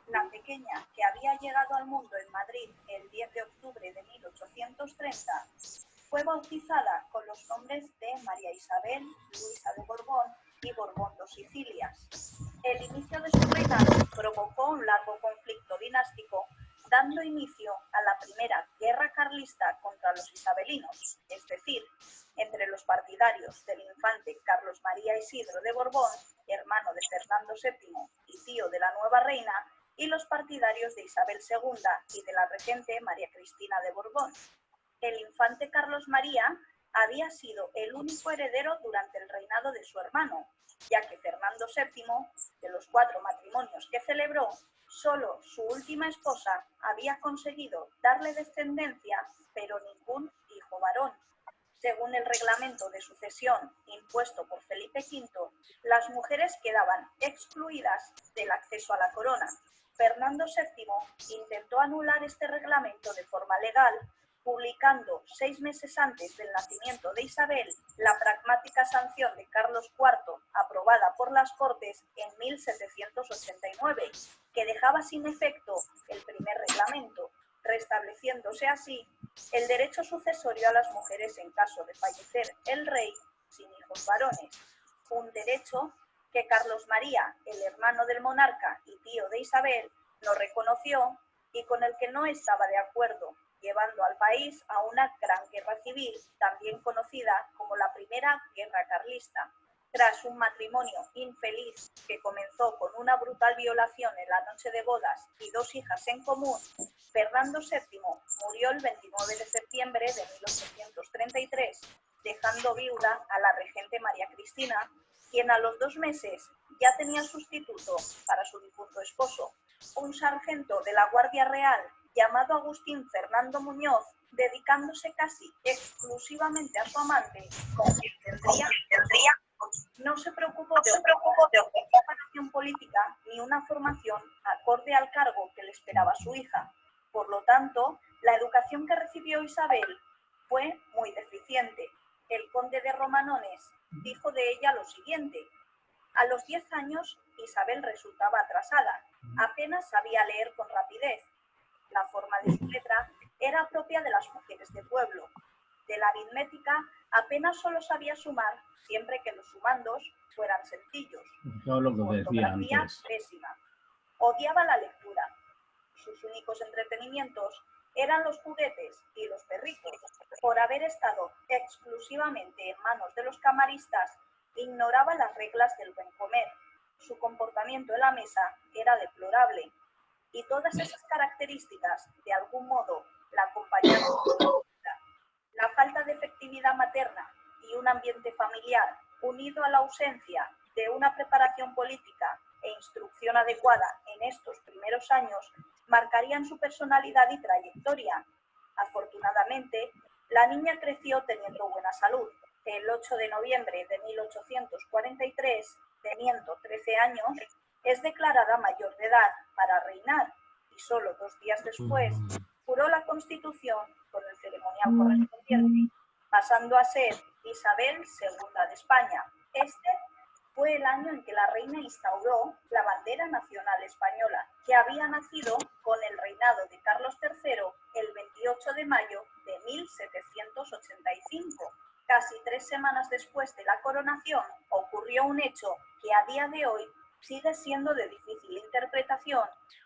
Speaker 9: La pequeña, que había llegado al mundo en Madrid el 10 de octubre de 1830, fue bautizada con los nombres de María Isabel, Luisa de Borbón y Borbón dos Sicilias. El inicio de su reinado provocó un largo conflicto dinástico, dando inicio a la primera guerra carlista contra los isabelinos, es decir, entre los partidarios del infante Carlos María Isidro de Borbón, hermano de Fernando VII y tío de la nueva reina, y los partidarios de Isabel II y de la regente María Cristina de Borbón. El infante Carlos María había sido el único heredero durante el reinado de su hermano, ya que Fernando VII, de los 4 matrimonios que celebró, solo su última esposa había conseguido darle descendencia, pero ningún hijo varón. Según el reglamento de sucesión impuesto por Felipe V, las mujeres quedaban excluidas del acceso a la corona. Fernando VII intentó anular este reglamento de forma legal, publicando 6 meses antes del nacimiento de Isabel la pragmática sanción de Carlos IV, aprobada por las Cortes en 1789, que dejaba sin efecto el primer reglamento, restableciéndose así el derecho sucesorio a las mujeres en caso de fallecer el rey sin hijos varones, un derecho que Carlos María, el hermano del monarca y tío de Isabel, no reconoció y con el que no estaba de acuerdo, llevando al país a una gran guerra civil, también conocida como la Primera Guerra Carlista. Tras un matrimonio infeliz que comenzó con una brutal violación en la noche de bodas y 2 hijas en común, Fernando VII murió el 29 de septiembre de 1833, dejando viuda a la regente María Cristina, quien a los 2 meses ya tenía sustituto para su difunto esposo, un sargento de la Guardia Real llamado Agustín Fernando Muñoz, dedicándose casi exclusivamente a su amante, con quien tendría no se preocupó de preparación política ni una formación acorde al cargo que le esperaba a su hija. Por lo tanto, la educación que recibió Isabel fue muy deficiente. El conde de Romanones dijo de ella lo siguiente: a los 10 años Isabel resultaba atrasada, apenas sabía leer con rapidez. La forma de su letra era propia de las mujeres de pueblo. De la aritmética apenas solo sabía sumar, siempre que los sumandos fueran sencillos.
Speaker 1: Todo lo que decía
Speaker 9: Ortografía
Speaker 1: antes.
Speaker 9: pésima. Odiaba la lectura. Sus únicos entretenimientos eran los juguetes y los perritos. Por haber estado exclusivamente en manos de los camaristas, ignoraba las reglas del buen comer. Su comportamiento en la mesa era deplorable. Y todas esas características, de algún modo, la acompañaron toda su vida. La falta de efectividad materna y un ambiente familiar, unido a la ausencia de una preparación política e instrucción adecuada en estos primeros años, marcarían su personalidad y trayectoria. Afortunadamente, la niña creció teniendo buena salud. El 8 de noviembre de 1843, teniendo 13 años, es declarada mayor de edad para reinar y solo 2 días después juró la Constitución con el ceremonial correspondiente, pasando a ser Isabel II de España. Este fue el año en que la reina instauró la bandera nacional española, que había nacido con el reinado de Carlos III el 28 de mayo de 1785. Casi 3 semanas después de la coronación ocurrió un hecho que a día de hoy sigue siendo de difícil interpretación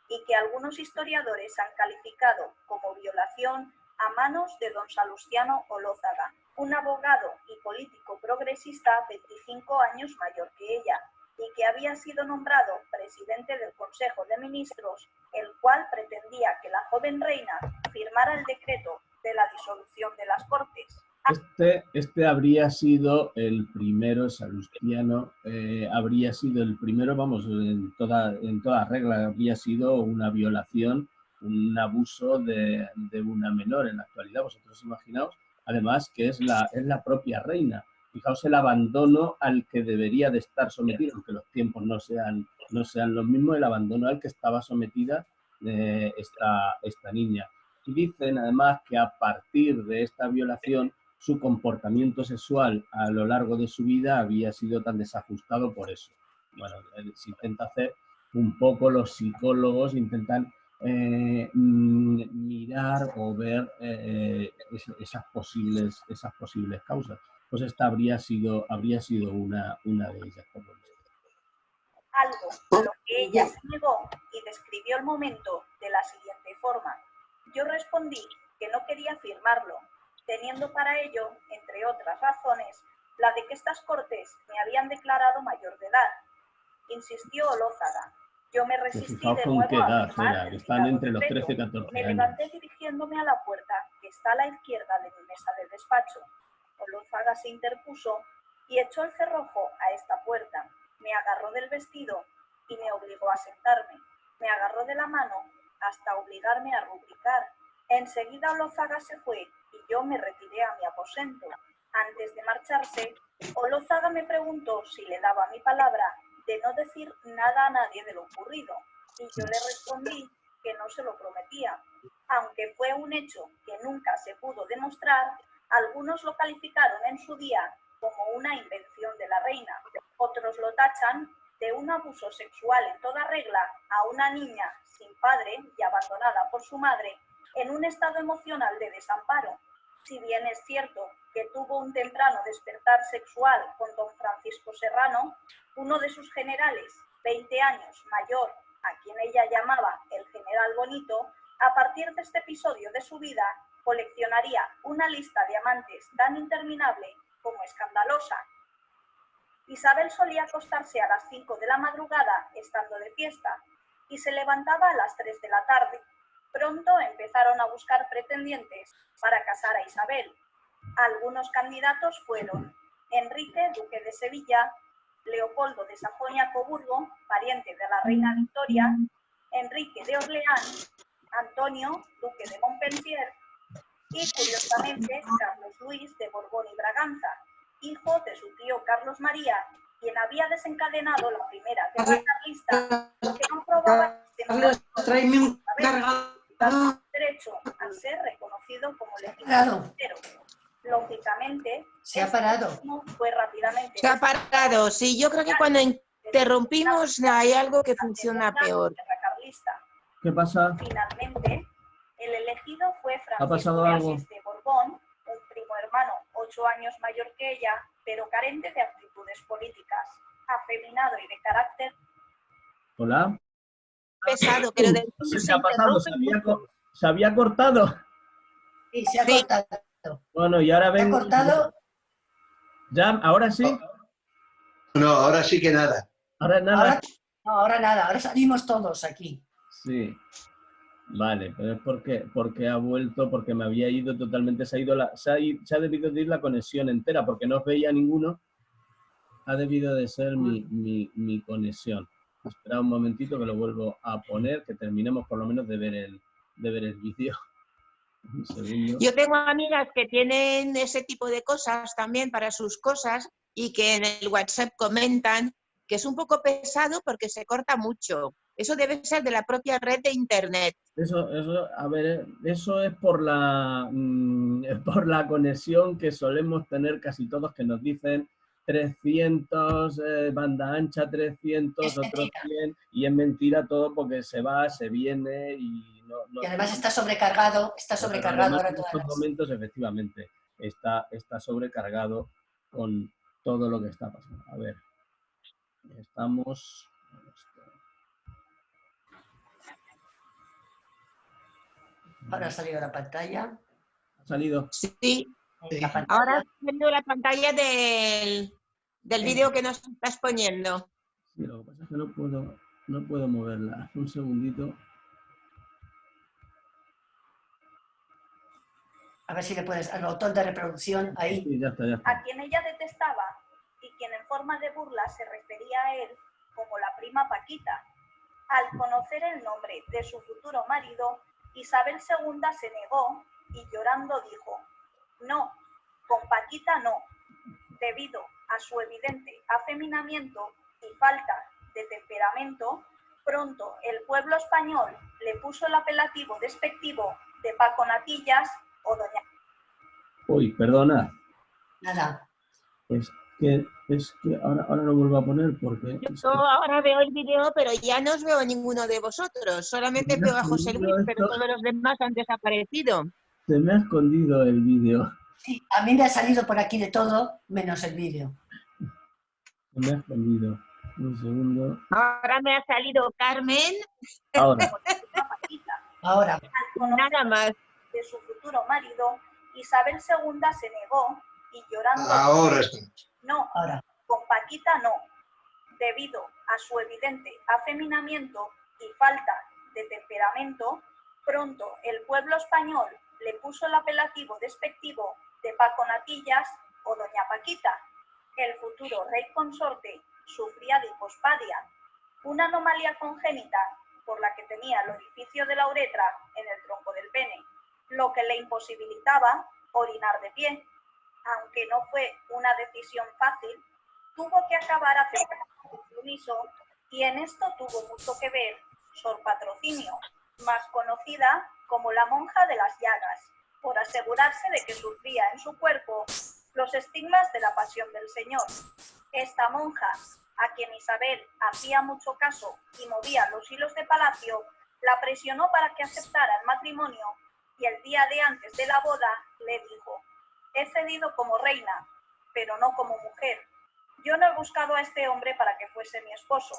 Speaker 9: y que algunos historiadores han calificado como violación a manos de don Salustiano Olózaga, un abogado y político progresista 25 años mayor que ella, y que había sido nombrado presidente del Consejo de Ministros, el cual pretendía que la joven reina firmara el decreto de la disolución de las Cortes.
Speaker 1: Este habría sido el primero, Salustiano, habría sido el primero, vamos, en toda regla, habría sido una violación, un abuso de una menor en la actualidad. Vosotros imaginaos, además, que es la propia reina. Fijaos el abandono al que debería de estar sometida, aunque los tiempos no sean los mismos, el abandono al que estaba sometida esta niña. Y dicen, además, que a partir de esta violación, su comportamiento sexual a lo largo de su vida había sido tan desajustado por eso. Bueno, se intenta hacer un poco, los psicólogos intentan mirar o ver esas posibles causas. Pues esta habría sido una de ellas, por lo visto.
Speaker 9: Algo a lo que ella se negó y describió el momento de la siguiente forma. Yo respondí que no quería firmarlo, teniendo para ello, entre otras razones, la de que estas Cortes me habían declarado mayor de edad. Insistió Olózaga. Yo me resistí de nuevo a firmar el
Speaker 1: están entre los
Speaker 9: decreto.
Speaker 1: 13 y 14
Speaker 9: Me
Speaker 1: años.
Speaker 9: levanté dirigiéndome a la puerta, que está a la izquierda de mi mesa de despacho. Olózaga se interpuso y echó el cerrojo a esta puerta. Me agarró del vestido y me obligó a sentarme. Me agarró de la mano hasta obligarme a rubricar. Enseguida Olózaga se fue y yo me retiré a mi aposento. Antes de marcharse, Olózaga me preguntó si le daba mi palabra de no decir nada a nadie de lo ocurrido, y yo le respondí que no se lo prometía. Aunque fue un hecho que nunca se pudo demostrar, algunos lo calificaron en su día como una invención de la reina. Otros lo tachan de un abuso sexual en toda regla a una niña sin padre y abandonada por su madre en un estado emocional de desamparo. Si bien es cierto que tuvo un temprano despertar sexual con don Francisco Serrano, uno de sus generales, 20 años mayor, a quien ella llamaba el general Bonito, a partir de este episodio de su vida, coleccionaría una lista de amantes tan interminable como escandalosa. Isabel solía acostarse a las 5 de la madrugada estando de fiesta y se levantaba a las 3 de la tarde. Pronto empezaron a buscar pretendientes para casar a Isabel. Algunos candidatos fueron Enrique, duque de Sevilla, Leopoldo de Sajonia-Coburgo, pariente de la reina Victoria, Enrique de Orleans, Antonio, duque de Montpensier, y curiosamente Carlos Luis de Borbón y Braganza, hijo de su tío Carlos María, quien había desencadenado la primera guerra carlista, que comprobaba derecho a ser reconocido como legítimo heredero. Lógicamente,
Speaker 6: se ha parado.
Speaker 9: Fue rápidamente.
Speaker 5: Se ha parado, sí. Yo creo que cuando interrumpimos hay algo que funciona peor.
Speaker 1: ¿Qué pasa?
Speaker 9: Finalmente, el elegido fue
Speaker 1: ¿Ha pasado
Speaker 9: Francisco de
Speaker 1: algo?
Speaker 9: Asís de Borbón, un primo hermano 8 años mayor que ella, pero carente de aptitudes políticas, afeminado y de carácter.
Speaker 1: Hola.
Speaker 5: Pesado, pero del
Speaker 1: ¿Qué
Speaker 5: se
Speaker 1: ha pasado?
Speaker 5: interrumpe
Speaker 1: ¿Se había cortado?
Speaker 6: Sí, se ha
Speaker 5: Sí.
Speaker 6: cortado.
Speaker 1: Bueno, y ahora
Speaker 6: Se ha
Speaker 1: vengo.
Speaker 6: cortado.
Speaker 1: ¿Ya? ¿Ahora sí?
Speaker 3: No, ahora sí que nada.
Speaker 1: Ahora nada.
Speaker 6: Ahora, no, ahora nada, ahora salimos todos aquí.
Speaker 1: Sí. Vale, pero es porque ha vuelto, porque me había ido totalmente, se ha debido de ir la conexión entera, porque no os veía ninguno. Ha debido de ser mi conexión. Espera un momentito que lo vuelvo a poner, que terminemos por lo menos de ver el vídeo. Un segundo.
Speaker 5: Yo tengo amigas que tienen ese tipo de cosas también para sus cosas y que en el WhatsApp comentan que es un poco pesado porque se corta mucho. Eso debe ser de la propia red de Internet.
Speaker 1: Eso, a ver, eso es por la conexión que solemos tener casi todos, que nos dicen 300, banda ancha 300, otros 100, y es mentira todo porque se va, se viene y no...
Speaker 6: Y además está sobrecargado ahora
Speaker 1: En
Speaker 6: todas
Speaker 1: estos momentos, efectivamente, está sobrecargado con todo lo que está pasando. A ver, estamos...
Speaker 6: Ahora ha salido la pantalla.
Speaker 1: ¿Ha salido?
Speaker 5: Sí.
Speaker 6: La pantalla.
Speaker 5: Ahora estoy viendo la pantalla del vídeo que nos estás poniendo.
Speaker 1: Sí, lo que pasa es que no puedo moverla. Un segundito.
Speaker 6: A ver si le puedes al botón de reproducción ahí.
Speaker 1: Sí, ya está.
Speaker 9: A quien ella detestaba y quien en forma de burla se refería a él como la prima Paquita. Al conocer el nombre de su futuro marido, Isabel II se negó y llorando dijo: no, con Paquita no, debido a su evidente afeminamiento y falta de temperamento. Pronto el pueblo español le puso el apelativo despectivo de Paco Natillas o Doña...
Speaker 1: Uy, perdona.
Speaker 6: Nada.
Speaker 1: Es que ahora lo vuelvo a poner porque...
Speaker 5: Yo ahora veo el vídeo, pero ya no os veo a ninguno de vosotros. Solamente veo a José Luis, pero todos los demás han desaparecido.
Speaker 1: Se me ha escondido el vídeo.
Speaker 6: Sí, a mí me ha salido por aquí de todo, menos el vídeo.
Speaker 1: Se me ha escondido. Un segundo.
Speaker 5: Ahora me ha salido Carmen.
Speaker 1: Ahora.
Speaker 6: Ahora.
Speaker 5: Nada más.
Speaker 9: De su futuro marido, Isabel II se negó y llorando...
Speaker 3: Ahora está.
Speaker 9: No,
Speaker 6: ahora.
Speaker 9: Con Paquita no, debido a su evidente afeminamiento y falta de temperamento. Pronto el pueblo español le puso el apelativo despectivo de Paco Natillas o Doña Paquita. El futuro rey consorte sufría de hipospadia, una anomalía congénita por la que tenía el orificio de la uretra en el tronco del pene, lo que le imposibilitaba orinar de pie. Aunque no fue una decisión fácil, tuvo que acabar aceptando el fluiso y en esto tuvo mucho que ver Sor Patrocinio, más conocida como la monja de las llagas, por asegurarse de que sufría en su cuerpo los estigmas de la pasión del Señor. Esta monja, a quien Isabel hacía mucho caso y movía los hilos de palacio, la presionó para que aceptara el matrimonio y el día de antes de la boda le dijo: he cedido como reina, pero no como mujer. Yo no he buscado a este hombre para que fuese mi esposo.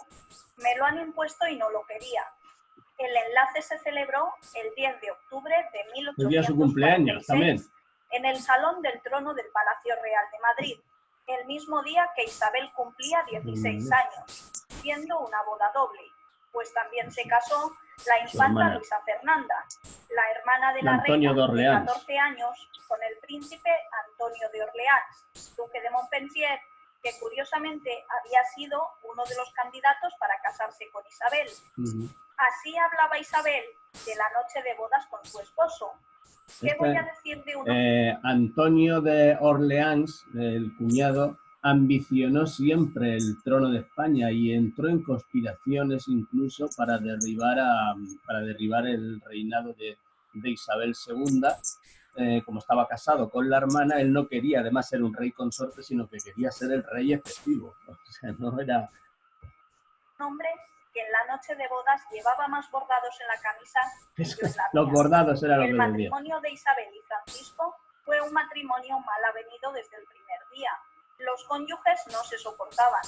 Speaker 9: Me lo han impuesto y no lo quería. El enlace se celebró el 10 de octubre de 1846
Speaker 1: su cumpleaños también.
Speaker 9: en el Salón del Trono del Palacio Real de Madrid, el mismo día que Isabel cumplía 16 años, siendo una boda doble, pues también se casó la infanta Luisa Fernanda, la hermana de la reina de 14 años, con el príncipe Antonio de Orleans, duque de Montpensier, que curiosamente había sido uno de los candidatos para casarse con Isabel. Así hablaba Isabel de la noche de bodas con su esposo. ¿Qué voy a decir de uno?
Speaker 1: Antonio de Orleans, el cuñado, ambicionó siempre el trono de España y entró en conspiraciones incluso para derribar el reinado de Isabel II. Como estaba casado con la hermana, él no quería además ser un rey consorte, sino que quería ser el rey efectivo. O sea, no era...
Speaker 9: Nombre que en la noche de bodas llevaba más bordados en la camisa que yo en la
Speaker 1: Los
Speaker 9: mía.
Speaker 1: bordados era lo que
Speaker 9: El
Speaker 1: decía.
Speaker 9: matrimonio de Isabel y Francisco fue un matrimonio mal avenido desde el primer día. Los cónyuges no se soportaban.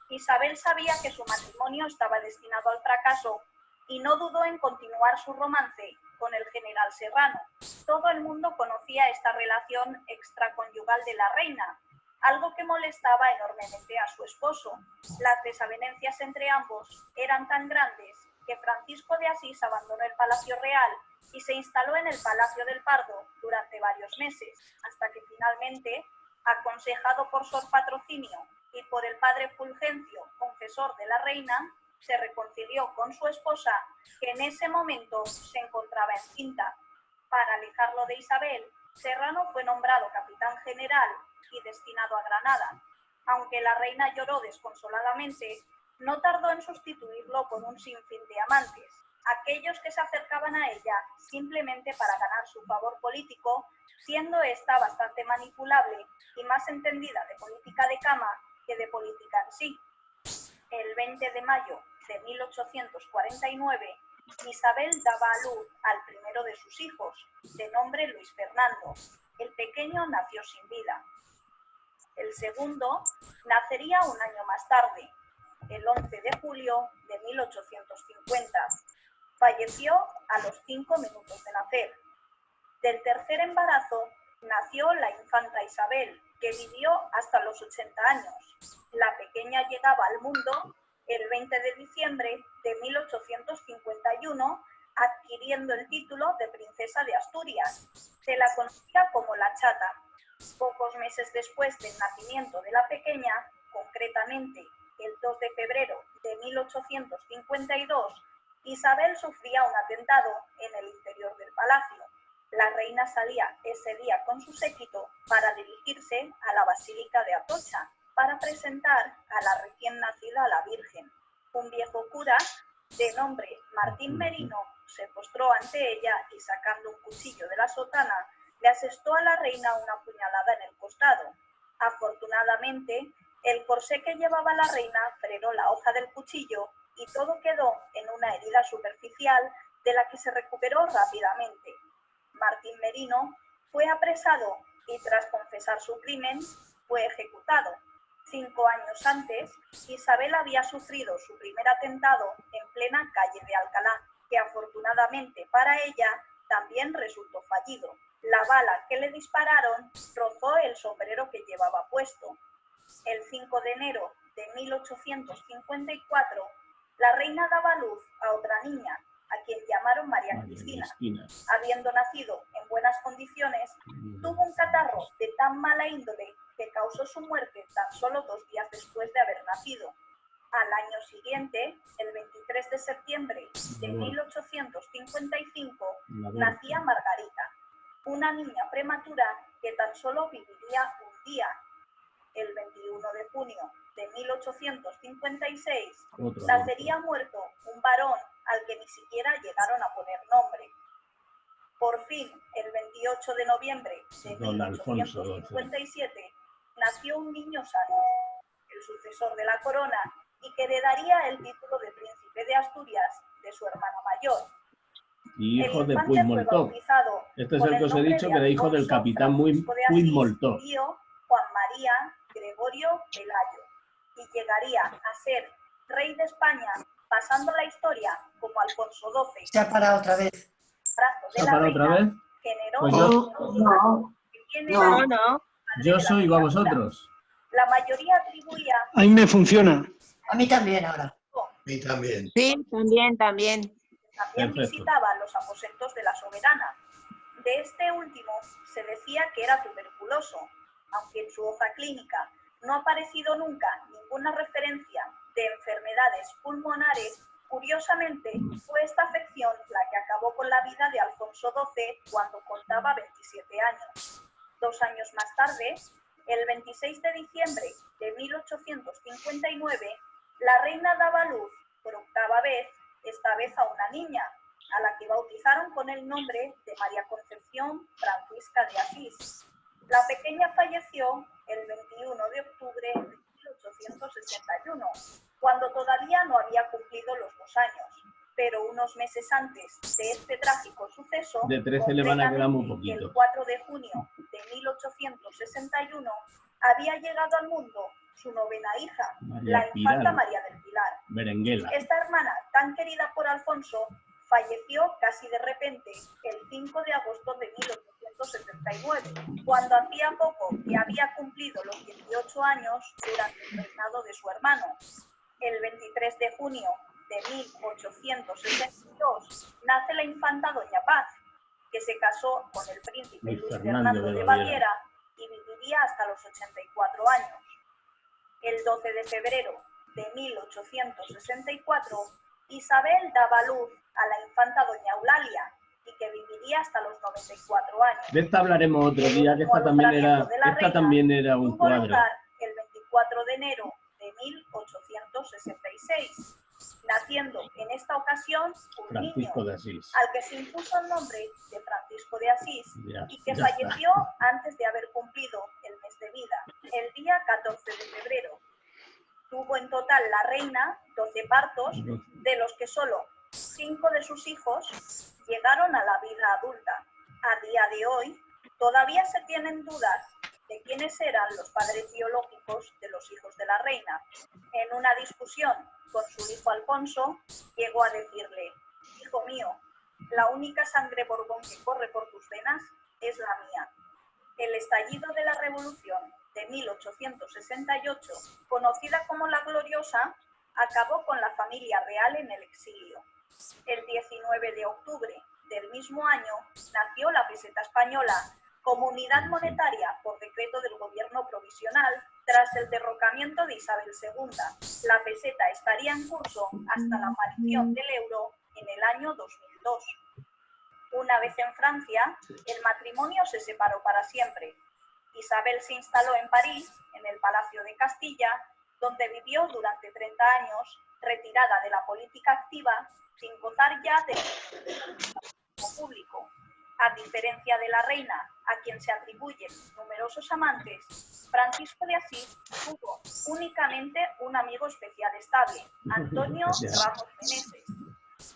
Speaker 9: Isabel sabía que su matrimonio estaba destinado al fracaso y no dudó en continuar su romance con el general Serrano. Todo el mundo conocía esta relación extraconyugal de la reina, algo que molestaba enormemente a su esposo. Las desavenencias entre ambos eran tan grandes que Francisco de Asís abandonó el Palacio Real y se instaló en el Palacio del Pardo durante varios meses, hasta que finalmente, aconsejado por Sor Patrocinio y por el padre Fulgencio, confesor de la reina, se reconcilió con su esposa, que en ese momento se encontraba encinta. Para alejarlo de Isabel, Serrano fue nombrado capitán general y destinado a Granada. Aunque la reina lloró desconsoladamente, no tardó en sustituirlo por un sinfín de amantes, aquellos que se acercaban a ella simplemente para ganar su favor político, siendo esta bastante manipulable y más entendida de política de cama que de política en sí. El 20 de mayo de 1849, Isabel daba a luz al primero de sus hijos, de nombre Luis Fernando. El pequeño nació sin vida. El segundo nacería un año más tarde, el 11 de julio de 1850. Falleció a los 5 minutos de nacer. Del tercer embarazo nació la infanta Isabel, que vivió hasta los 80 años. La pequeña llegaba al mundo el 20 de diciembre de 1851, adquiriendo el título de princesa de Asturias. Se la conocía como la Chata. Pocos meses después del nacimiento de la pequeña, concretamente el 2 de febrero de 1852, Isabel sufría un atentado en el interior del palacio. La reina salía ese día con su séquito para dirigirse a la Basílica de Atocha para presentar a la recién nacida a la Virgen. Un viejo cura de nombre Martín Merino se postró ante ella y, sacando un cuchillo de la sotana, le asestó a la reina una puñalada en el costado. Afortunadamente, el corsé que llevaba la reina frenó la hoja del cuchillo y todo quedó en una herida superficial de la que se recuperó rápidamente. Martín Merino fue apresado y, tras confesar su crimen, fue ejecutado. 5 años antes, Isabel había sufrido su primer atentado en plena calle de Alcalá, que afortunadamente para ella también resultó fallido. La bala que le dispararon rozó el sombrero que llevaba puesto. El 5 de enero de 1854, la reina daba luz a otra niña, a quien llamaron María Cristina. Habiendo nacido en buenas condiciones, tuvo un catarro de tan mala índole que causó su muerte tan solo 2 días después de haber nacido. Al año siguiente, el 23 de septiembre de 1855, nacía Margarita, una niña prematura que tan solo viviría un día. El 21 de junio de 1856, nacería muerto un varón al que ni siquiera llegaron a poner nombre. Por fin, el 28 de noviembre de 1857, nació un niño sano, el sucesor de la corona, y que heredaría el título de príncipe de Asturias de su hermano mayor.
Speaker 1: Y hijo de Puigmoltó. Este es el que os he dicho, que era hijo del capitán Puigmoltó.
Speaker 9: Tío Juan María Gregorio Pelayo, y llegaría a ser rey de España, pasando la historia como Alfonso XII.
Speaker 6: Se ha parado otra vez.
Speaker 1: ¿Se ha parado otra vez? Pues yo os oigo a vosotros.
Speaker 9: La mayoría atribuía...
Speaker 2: A mí me funciona.
Speaker 6: A mí también ahora.
Speaker 3: A mí también.
Speaker 5: Sí, también.
Speaker 9: También visitaba los aposentos de la soberana. De este último se decía que era tuberculoso, aunque en su hoja clínica no ha aparecido nunca ninguna referencia de enfermedades pulmonares. Curiosamente, fue esta afección la que acabó con la vida de Alfonso XII cuando contaba 27 años. 2 años más tarde, el 26 de diciembre de 1859, la reina daba a luz por 8ª vez, esta vez a una niña, a la que bautizaron con el nombre de María Concepción Francisca de Asís. La pequeña falleció el 21 de octubre de 1861, cuando todavía no había cumplido los 2 años. Pero unos meses antes de este trágico suceso,
Speaker 1: De 13 le van a quedar muy poquito.
Speaker 9: el 4 de junio de 1861, había llegado al mundo su novena hija, la infanta María del Pilar.
Speaker 1: Berenguela.
Speaker 9: Esta hermana, tan querida por Alfonso, falleció casi de repente el 5 de agosto de 1879, cuando hacía poco que había cumplido los 18 años durante el reinado de su hermano. El 23 de junio de 1862 nace la infanta Doña Paz, que se casó con el príncipe Luis Fernando de Baviera y viviría hasta los 84 años. El 12 de febrero de 1864, Isabel daba luz a la infanta Doña Eulalia, y que viviría hasta los 94 años.
Speaker 1: De esta hablaremos otro día, que esta también era un
Speaker 9: tuvo
Speaker 1: cuadro.
Speaker 9: lugar el 24 de enero de 1866, naciendo en esta ocasión un
Speaker 1: Francisco
Speaker 9: niño
Speaker 1: de Asís.
Speaker 9: al que se impuso el nombre de Francisco de Asís y que
Speaker 1: ya
Speaker 9: falleció antes de haber cumplido el mes de vida, el día 14 de febrero. Tuvo en total la reina 12 partos, de los que solo 5 de sus hijos llegaron a la vida adulta. A día de hoy, todavía se tienen dudas de quiénes eran los padres biológicos de los hijos de la reina. En una discusión con su hijo Alfonso, llegó a decirle: hijo mío, la única sangre Borbón que corre por tus venas es la mía. El estallido de la Revolución de 1868, conocida como la Gloriosa, acabó con la familia real en el exilio. El 19 de octubre del mismo año nació la peseta española como unidad monetaria por decreto del gobierno provisional tras el derrocamiento de Isabel II. La peseta estaría en curso hasta la aparición del euro en el año 2002. Una vez en Francia, el matrimonio se separó para siempre. Isabel se instaló en París, en el Palacio de Castilla, donde vivió durante 30 años, retirada de la política activa, sin gozar ya de público. A diferencia de la reina, a quien se atribuyen numerosos amantes, Francisco de Asís tuvo únicamente un amigo especial estable, Antonio Ramos Meneses.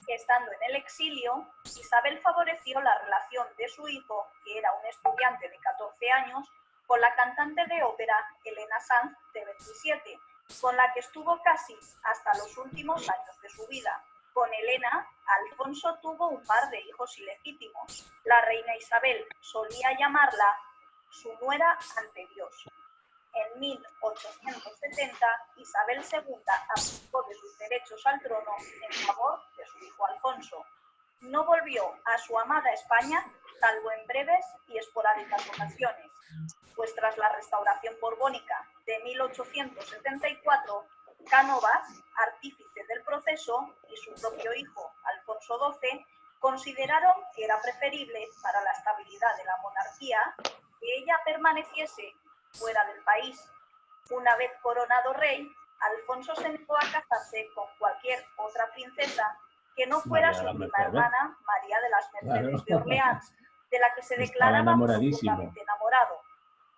Speaker 9: Estando en el exilio, Isabel favoreció la relación de su hijo, que era un estudiante de 14 años, con la cantante de ópera Elena Sanz, de 27, con la que estuvo casi hasta los últimos años de su vida. Con Elena, Alfonso tuvo un par de hijos ilegítimos. La reina Isabel solía llamarla su nuera ante Dios. En 1870, Isabel II abdicó de sus derechos al trono en favor de su hijo Alfonso. No volvió a su amada España, salvo en breves y esporádicas ocasiones, pues tras la restauración borbónica de 1874, Cánovas, artífice del proceso, y su propio hijo, Alfonso XII, consideraron que era preferible para la estabilidad de la monarquía que ella permaneciese fuera del país. Una vez coronado rey, Alfonso se negó a casarse con cualquier otra princesa que no fuera su prima hermana, María de las Mercedes de Orleans, de la que se declaraba profundamente enamorado,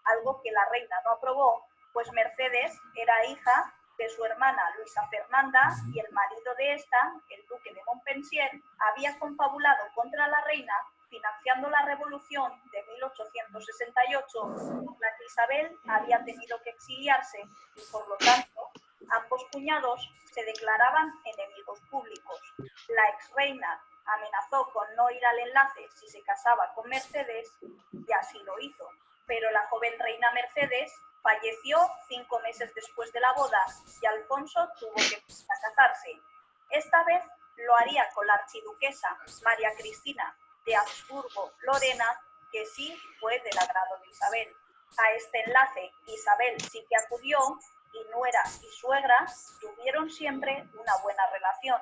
Speaker 9: algo que la reina no aprobó, pues Mercedes era hija de su hermana Luisa Fernanda y el marido de esta, el duque de Montpensier, había confabulado contra la reina, financiando la revolución de 1868, la que Isabel había tenido que exiliarse y, por lo tanto, ambos cuñados se declaraban enemigos públicos. La exreina amenazó con no ir al enlace si se casaba con Mercedes, y así lo hizo. Pero la joven reina Mercedes falleció 5 meses después de la boda y Alfonso tuvo que casarse. Esta vez lo haría con la archiduquesa María Cristina de Habsburgo-Lorena, que sí fue del agrado de Isabel. A este enlace Isabel sí que acudió, y nuera y suegra tuvieron siempre una buena relación.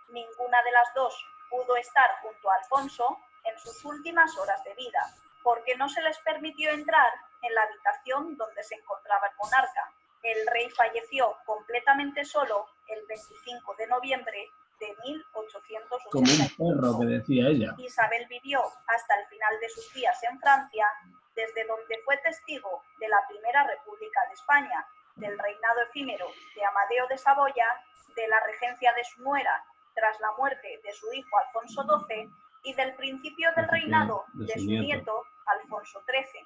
Speaker 9: Ninguna de las dos pudo estar junto a Alfonso en sus últimas horas de vida, porque no se les permitió entrar en la habitación donde se encontraba el monarca. El rey falleció completamente solo el 25 de noviembre de 1885.
Speaker 1: Como un perro, que decía ella.
Speaker 9: Isabel vivió hasta el final de sus días en Francia, desde donde fue testigo de la Primera República de España, del reinado efímero de Amadeo de Saboya, de la regencia de su nuera tras la muerte de su hijo Alfonso XII y del principio del reinado de su nieto Alfonso XIII.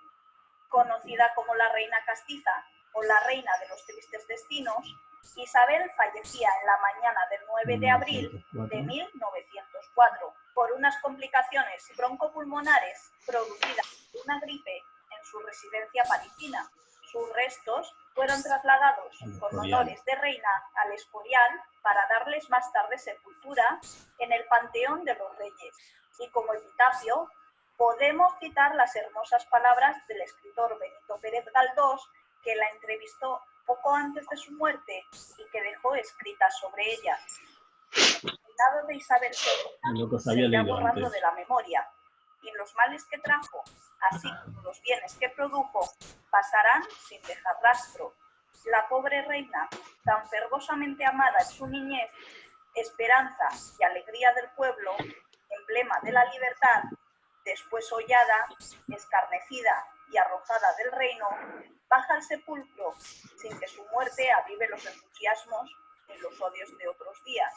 Speaker 9: Conocida como la reina castiza o la reina de los tristes destinos, Isabel fallecía en la mañana del 9 de abril de 1904 por unas complicaciones broncopulmonares producidas por una gripe en su residencia parisina. Sus restos fueron trasladados con honores de reina al Escorial para darles más tarde sepultura en el Panteón de los Reyes. Y como epitafio, podemos citar las hermosas palabras del escritor Benito Pérez Galdós, que la entrevistó poco antes de su muerte y que dejó escritas sobre ella. El reinado de Isabel II se irá borrando de la memoria, y los males que trajo, así como los bienes que produjo, pasarán sin dejar rastro. La pobre reina, tan fervosamente amada en su niñez, esperanza y alegría del pueblo, emblema de la libertad, después hollada, escarnecida y arrojada del reino, baja al sepulcro sin que su muerte avive los entusiasmos ni los odios de otros días.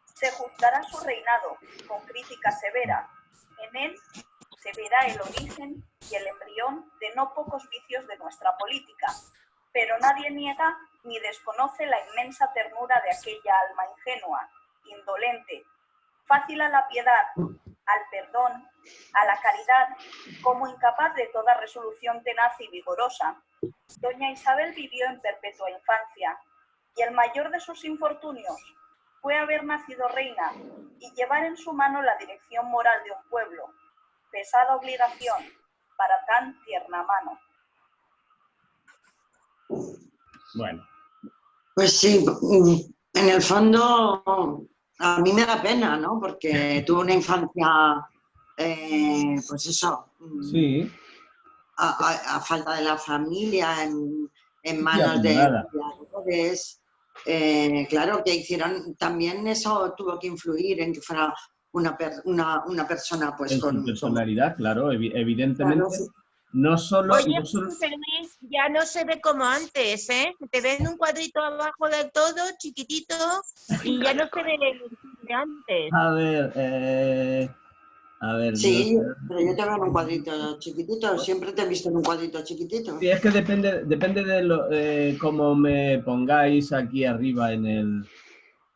Speaker 9: Se juzgará su reinado con crítica severa. En él se verá el origen y el embrión de no pocos vicios de nuestra política, pero nadie niega ni desconoce la inmensa ternura de aquella alma ingenua, indolente, fácil a la piedad, al perdón, a la caridad, como incapaz de toda resolución tenaz y vigorosa. Doña Isabel vivió en perpetua infancia, y el mayor de sus infortunios fue haber nacido reina y llevar en su mano la dirección moral de un pueblo, pesada obligación para tan tierna mano.
Speaker 1: Bueno.
Speaker 4: Pues sí, en el fondo a mí me da pena, ¿no? Porque tuve una infancia, pues eso,
Speaker 1: sí,
Speaker 4: a falta de la familia, en manos de cuidadores. Claro que hicieron, también eso tuvo que influir en que fuera una persona pues
Speaker 1: en
Speaker 4: con
Speaker 1: su personalidad, claro, evidentemente.
Speaker 4: Claro, sí.
Speaker 1: No solo...
Speaker 5: Oye,
Speaker 1: no solo...
Speaker 5: José Luis, ya no se ve como antes, ¿eh? Te ven un cuadrito abajo del todo, chiquitito, y ya no se ve de antes.
Speaker 1: A ver...
Speaker 4: Sí,
Speaker 1: no sé.
Speaker 4: pero yo te veo en un cuadrito chiquitito, siempre te he visto en un cuadrito chiquitito.
Speaker 1: Sí, es que depende de cómo me pongáis aquí arriba en el...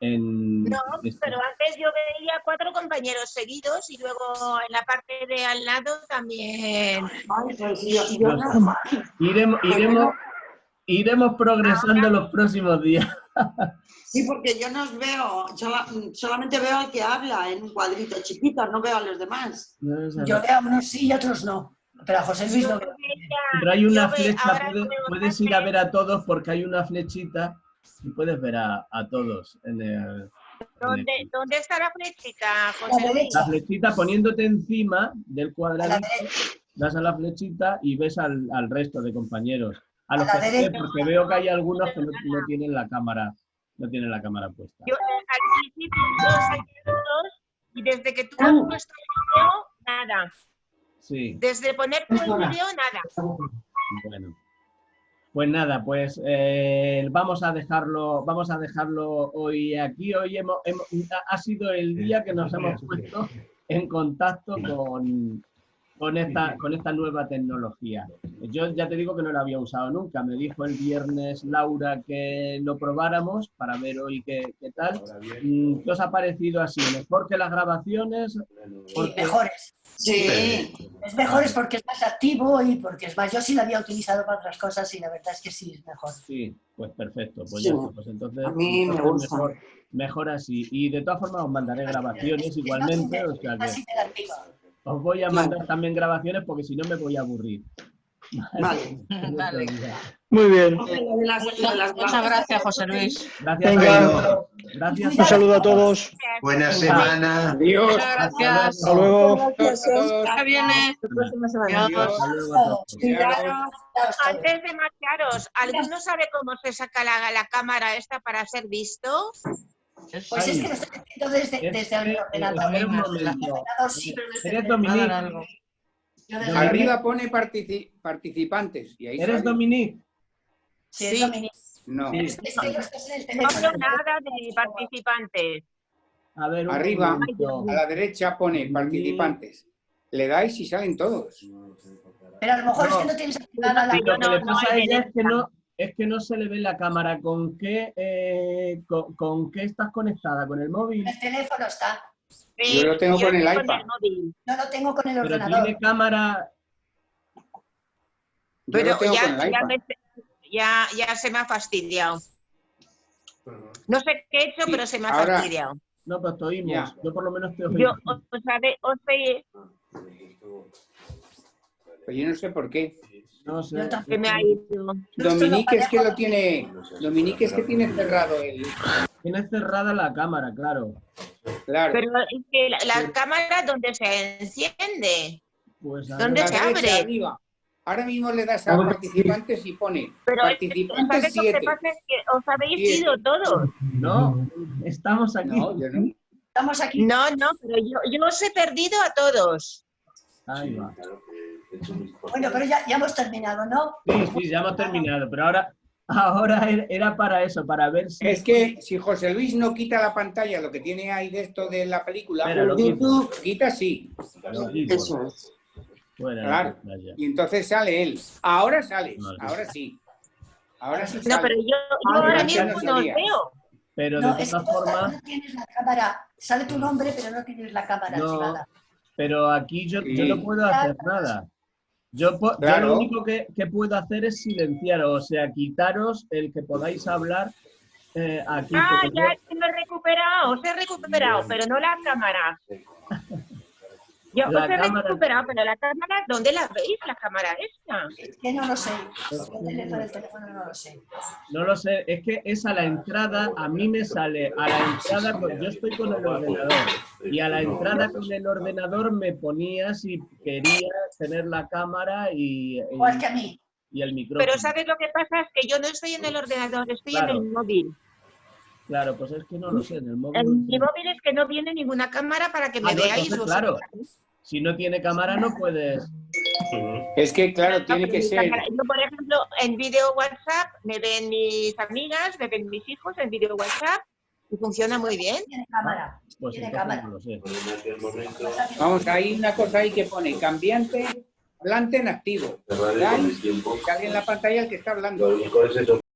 Speaker 5: No, pero antes yo veía 4 compañeros seguidos y luego en la parte de al lado también.
Speaker 4: Ay, pues yo no.
Speaker 1: Iremos progresando los próximos días.
Speaker 4: Sí, porque yo no os veo, solamente veo al que habla en un cuadrito chiquito, no veo a los demás.
Speaker 6: Yo veo a unos sí y a otros no, pero a José Luis no veo.
Speaker 1: Pero hay una flecha, puedes ir a ver a todos porque hay una flechita y puedes ver a todos en el...
Speaker 5: ¿Dónde está la flechita, José Luis?
Speaker 1: La flechita poniéndote encima del cuadradito, das a la flechita y ves al resto de compañeros. A los que sé, porque veo que hay algunos que no tienen la cámara, puesta.
Speaker 5: Yo al principio 2 minutos y desde que tú has puesto el video, nada.
Speaker 1: Sí.
Speaker 5: Desde poner tu video, nada.
Speaker 1: Bueno. Pues nada, pues vamos a dejarlo hoy aquí. Hoy ha sido el día que nos hemos puesto en contacto con esta nueva tecnología. Yo ya te digo que no la había usado nunca. Me dijo el viernes Laura que lo probáramos para ver hoy qué tal. ¿Qué os ha parecido así? ¿Mejor que las grabaciones?
Speaker 6: Sí, mejores.
Speaker 4: Sí.
Speaker 6: Es mejores porque es más activo y porque es más... Yo sí la había utilizado para otras cosas y la verdad es que sí, es mejor.
Speaker 1: Sí, pues perfecto. Pues,
Speaker 4: Sí.
Speaker 1: ya, pues entonces,
Speaker 4: A mí me gusta.
Speaker 1: mejor así. Y de todas formas os mandaré grabaciones igualmente. O sea que os voy a mandar también grabaciones porque si no me voy a aburrir.
Speaker 4: Vale.
Speaker 10: Vale.
Speaker 2: Muy bien.
Speaker 10: Muchas gracias, José Luis.
Speaker 1: Gracias.
Speaker 2: Venga.
Speaker 1: Gracias.
Speaker 2: Un saludo a todos.
Speaker 3: Buena semana.
Speaker 8: Adiós.
Speaker 10: Muchas gracias.
Speaker 2: Hasta luego.
Speaker 10: Que viene.
Speaker 5: Antes de marcharos, ¿alguno sabe cómo se saca la cámara esta para ser visto?
Speaker 6: Pues es que lo estoy haciendo desde el ordenador.
Speaker 1: Espera un
Speaker 6: El
Speaker 1: momento.
Speaker 6: ordenador sí, pero desde
Speaker 1: ¿Eres
Speaker 6: el
Speaker 1: Dominique?
Speaker 6: Yo desde
Speaker 8: Arriba pone participantes. Y ahí
Speaker 1: ¿Eres
Speaker 8: sale.
Speaker 1: Dominique?
Speaker 6: Sí, es Dominique.
Speaker 8: No.
Speaker 6: Es que lo estás en el
Speaker 5: No
Speaker 6: teléfono.
Speaker 5: veo nada de participantes.
Speaker 1: A ver, un
Speaker 8: Arriba,
Speaker 1: momento.
Speaker 8: a la derecha pone participantes. Le dais y salen todos.
Speaker 6: Pero a lo mejor es que
Speaker 1: No.
Speaker 6: no tienes activada la
Speaker 1: Y lo que le pasa a
Speaker 5: hay
Speaker 1: ella es que no se le ve la cámara. ¿Con qué estás conectada? ¿Con el móvil?
Speaker 6: El teléfono está.
Speaker 8: Yo lo tengo con el
Speaker 5: estoy
Speaker 8: iPad.
Speaker 5: móvil.
Speaker 6: Yo lo tengo con el
Speaker 1: Pero
Speaker 6: ordenador.
Speaker 1: tiene cámara.
Speaker 8: Yo
Speaker 5: Pero
Speaker 8: lo tengo con el iPad.
Speaker 5: ya se me ha fastidiado. No sé qué he hecho, pero se me ha
Speaker 8: Ahora-
Speaker 5: fastidiado.
Speaker 1: No, pues te oímos.
Speaker 8: Ya.
Speaker 1: Yo por lo menos te oigo.
Speaker 5: Yo
Speaker 8: Pues yo no sé por qué.
Speaker 1: No sé.
Speaker 6: Yo tampoco.
Speaker 5: se me ha ido.
Speaker 8: Dominique es que lo tiene. Dominique es que tiene cerrado el.
Speaker 1: Tiene cerrada la cámara, claro.
Speaker 8: Claro.
Speaker 5: Pero es que la cámara, ¿dónde se enciende?
Speaker 1: Pues a
Speaker 5: ¿Dónde
Speaker 1: ver.
Speaker 5: se
Speaker 8: A la derecha,
Speaker 5: abre?
Speaker 8: arriba. Ahora mismo le das a participantes y pone
Speaker 5: Pero
Speaker 8: participantes
Speaker 5: ¿sabes lo que
Speaker 8: 7.
Speaker 5: pasa? Es que os habéis
Speaker 8: 7.
Speaker 5: ido todos.
Speaker 1: No, estamos aquí.
Speaker 8: No, yo no.
Speaker 6: Estamos aquí.
Speaker 5: No, pero yo os he perdido a todos.
Speaker 1: Ahí va.
Speaker 6: Bueno, pero ya hemos terminado, ¿no?
Speaker 1: Sí, ya hemos terminado, pero ahora era para eso, para ver si...
Speaker 8: Es que si José Luis no quita la pantalla, lo que tiene ahí de esto de la película,
Speaker 1: Espera, lo quito.
Speaker 8: quita sí.
Speaker 1: Lo quito.
Speaker 4: Eso es.
Speaker 1: Fuera la
Speaker 8: Claro.
Speaker 1: pantalla.
Speaker 8: Y entonces sale él. Ahora sales.
Speaker 1: Vale.
Speaker 8: Ahora sí. Ahora sí
Speaker 5: No,
Speaker 8: sale.
Speaker 5: pero yo
Speaker 8: Ah,
Speaker 5: ahora
Speaker 8: ya
Speaker 5: mismo
Speaker 8: no
Speaker 5: no os
Speaker 8: salía.
Speaker 5: veo.
Speaker 1: Pero
Speaker 6: No,
Speaker 1: de
Speaker 6: es que
Speaker 1: todas formas,
Speaker 6: no tienes la cámara. Sale tu nombre, pero no tienes la cámara
Speaker 1: no,
Speaker 6: activada.
Speaker 1: pero aquí yo
Speaker 8: Sí.
Speaker 1: no puedo hacer nada. Yo
Speaker 8: Claro.
Speaker 1: lo único que puedo hacer es silenciaros, o sea, quitaros el que podáis hablar aquí.
Speaker 5: Ah,
Speaker 1: pero
Speaker 5: ya me he recuperado, os he recuperado, pero no la cámara. Yo
Speaker 1: La
Speaker 5: os he
Speaker 1: cámara-
Speaker 5: recuperado, pero la cámara, ¿dónde la veis? La cámara esta.
Speaker 6: Es que no lo sé. El teléfono no lo sé.
Speaker 1: no lo sé, es que es a la entrada, a mí me sale a la entrada, yo estoy con el ordenador, y a la entrada con el ordenador me ponía si quería tener la cámara y
Speaker 6: Igual que a mí.
Speaker 1: el micrófono.
Speaker 5: Pero ¿sabes lo que pasa? Es que yo no estoy en el ordenador, estoy
Speaker 1: Claro.
Speaker 5: en el móvil.
Speaker 1: Claro, pues es que no lo sé, en el móvil.
Speaker 5: En mi móvil es que no viene ninguna cámara para que me
Speaker 1: Ah, no,
Speaker 5: veáis.
Speaker 1: entonces,
Speaker 5: vosotros.
Speaker 1: claro, si no tiene cámara no puedes.
Speaker 8: Es que, claro,
Speaker 5: No,
Speaker 8: tiene
Speaker 5: pero
Speaker 8: que
Speaker 5: mi
Speaker 8: ser.
Speaker 5: cámara- Yo, por ejemplo, en vídeo WhatsApp me ven mis amigas, me ven mis hijos en vídeo WhatsApp y funciona muy bien.
Speaker 6: Tiene cámara.
Speaker 1: Pues
Speaker 6: Tiene
Speaker 1: entonces
Speaker 6: cámara.
Speaker 1: no lo sé.
Speaker 8: Vamos, hay una cosa ahí que pone cambiante, hablante en activo. Dais, sale en la pantalla el que está hablando.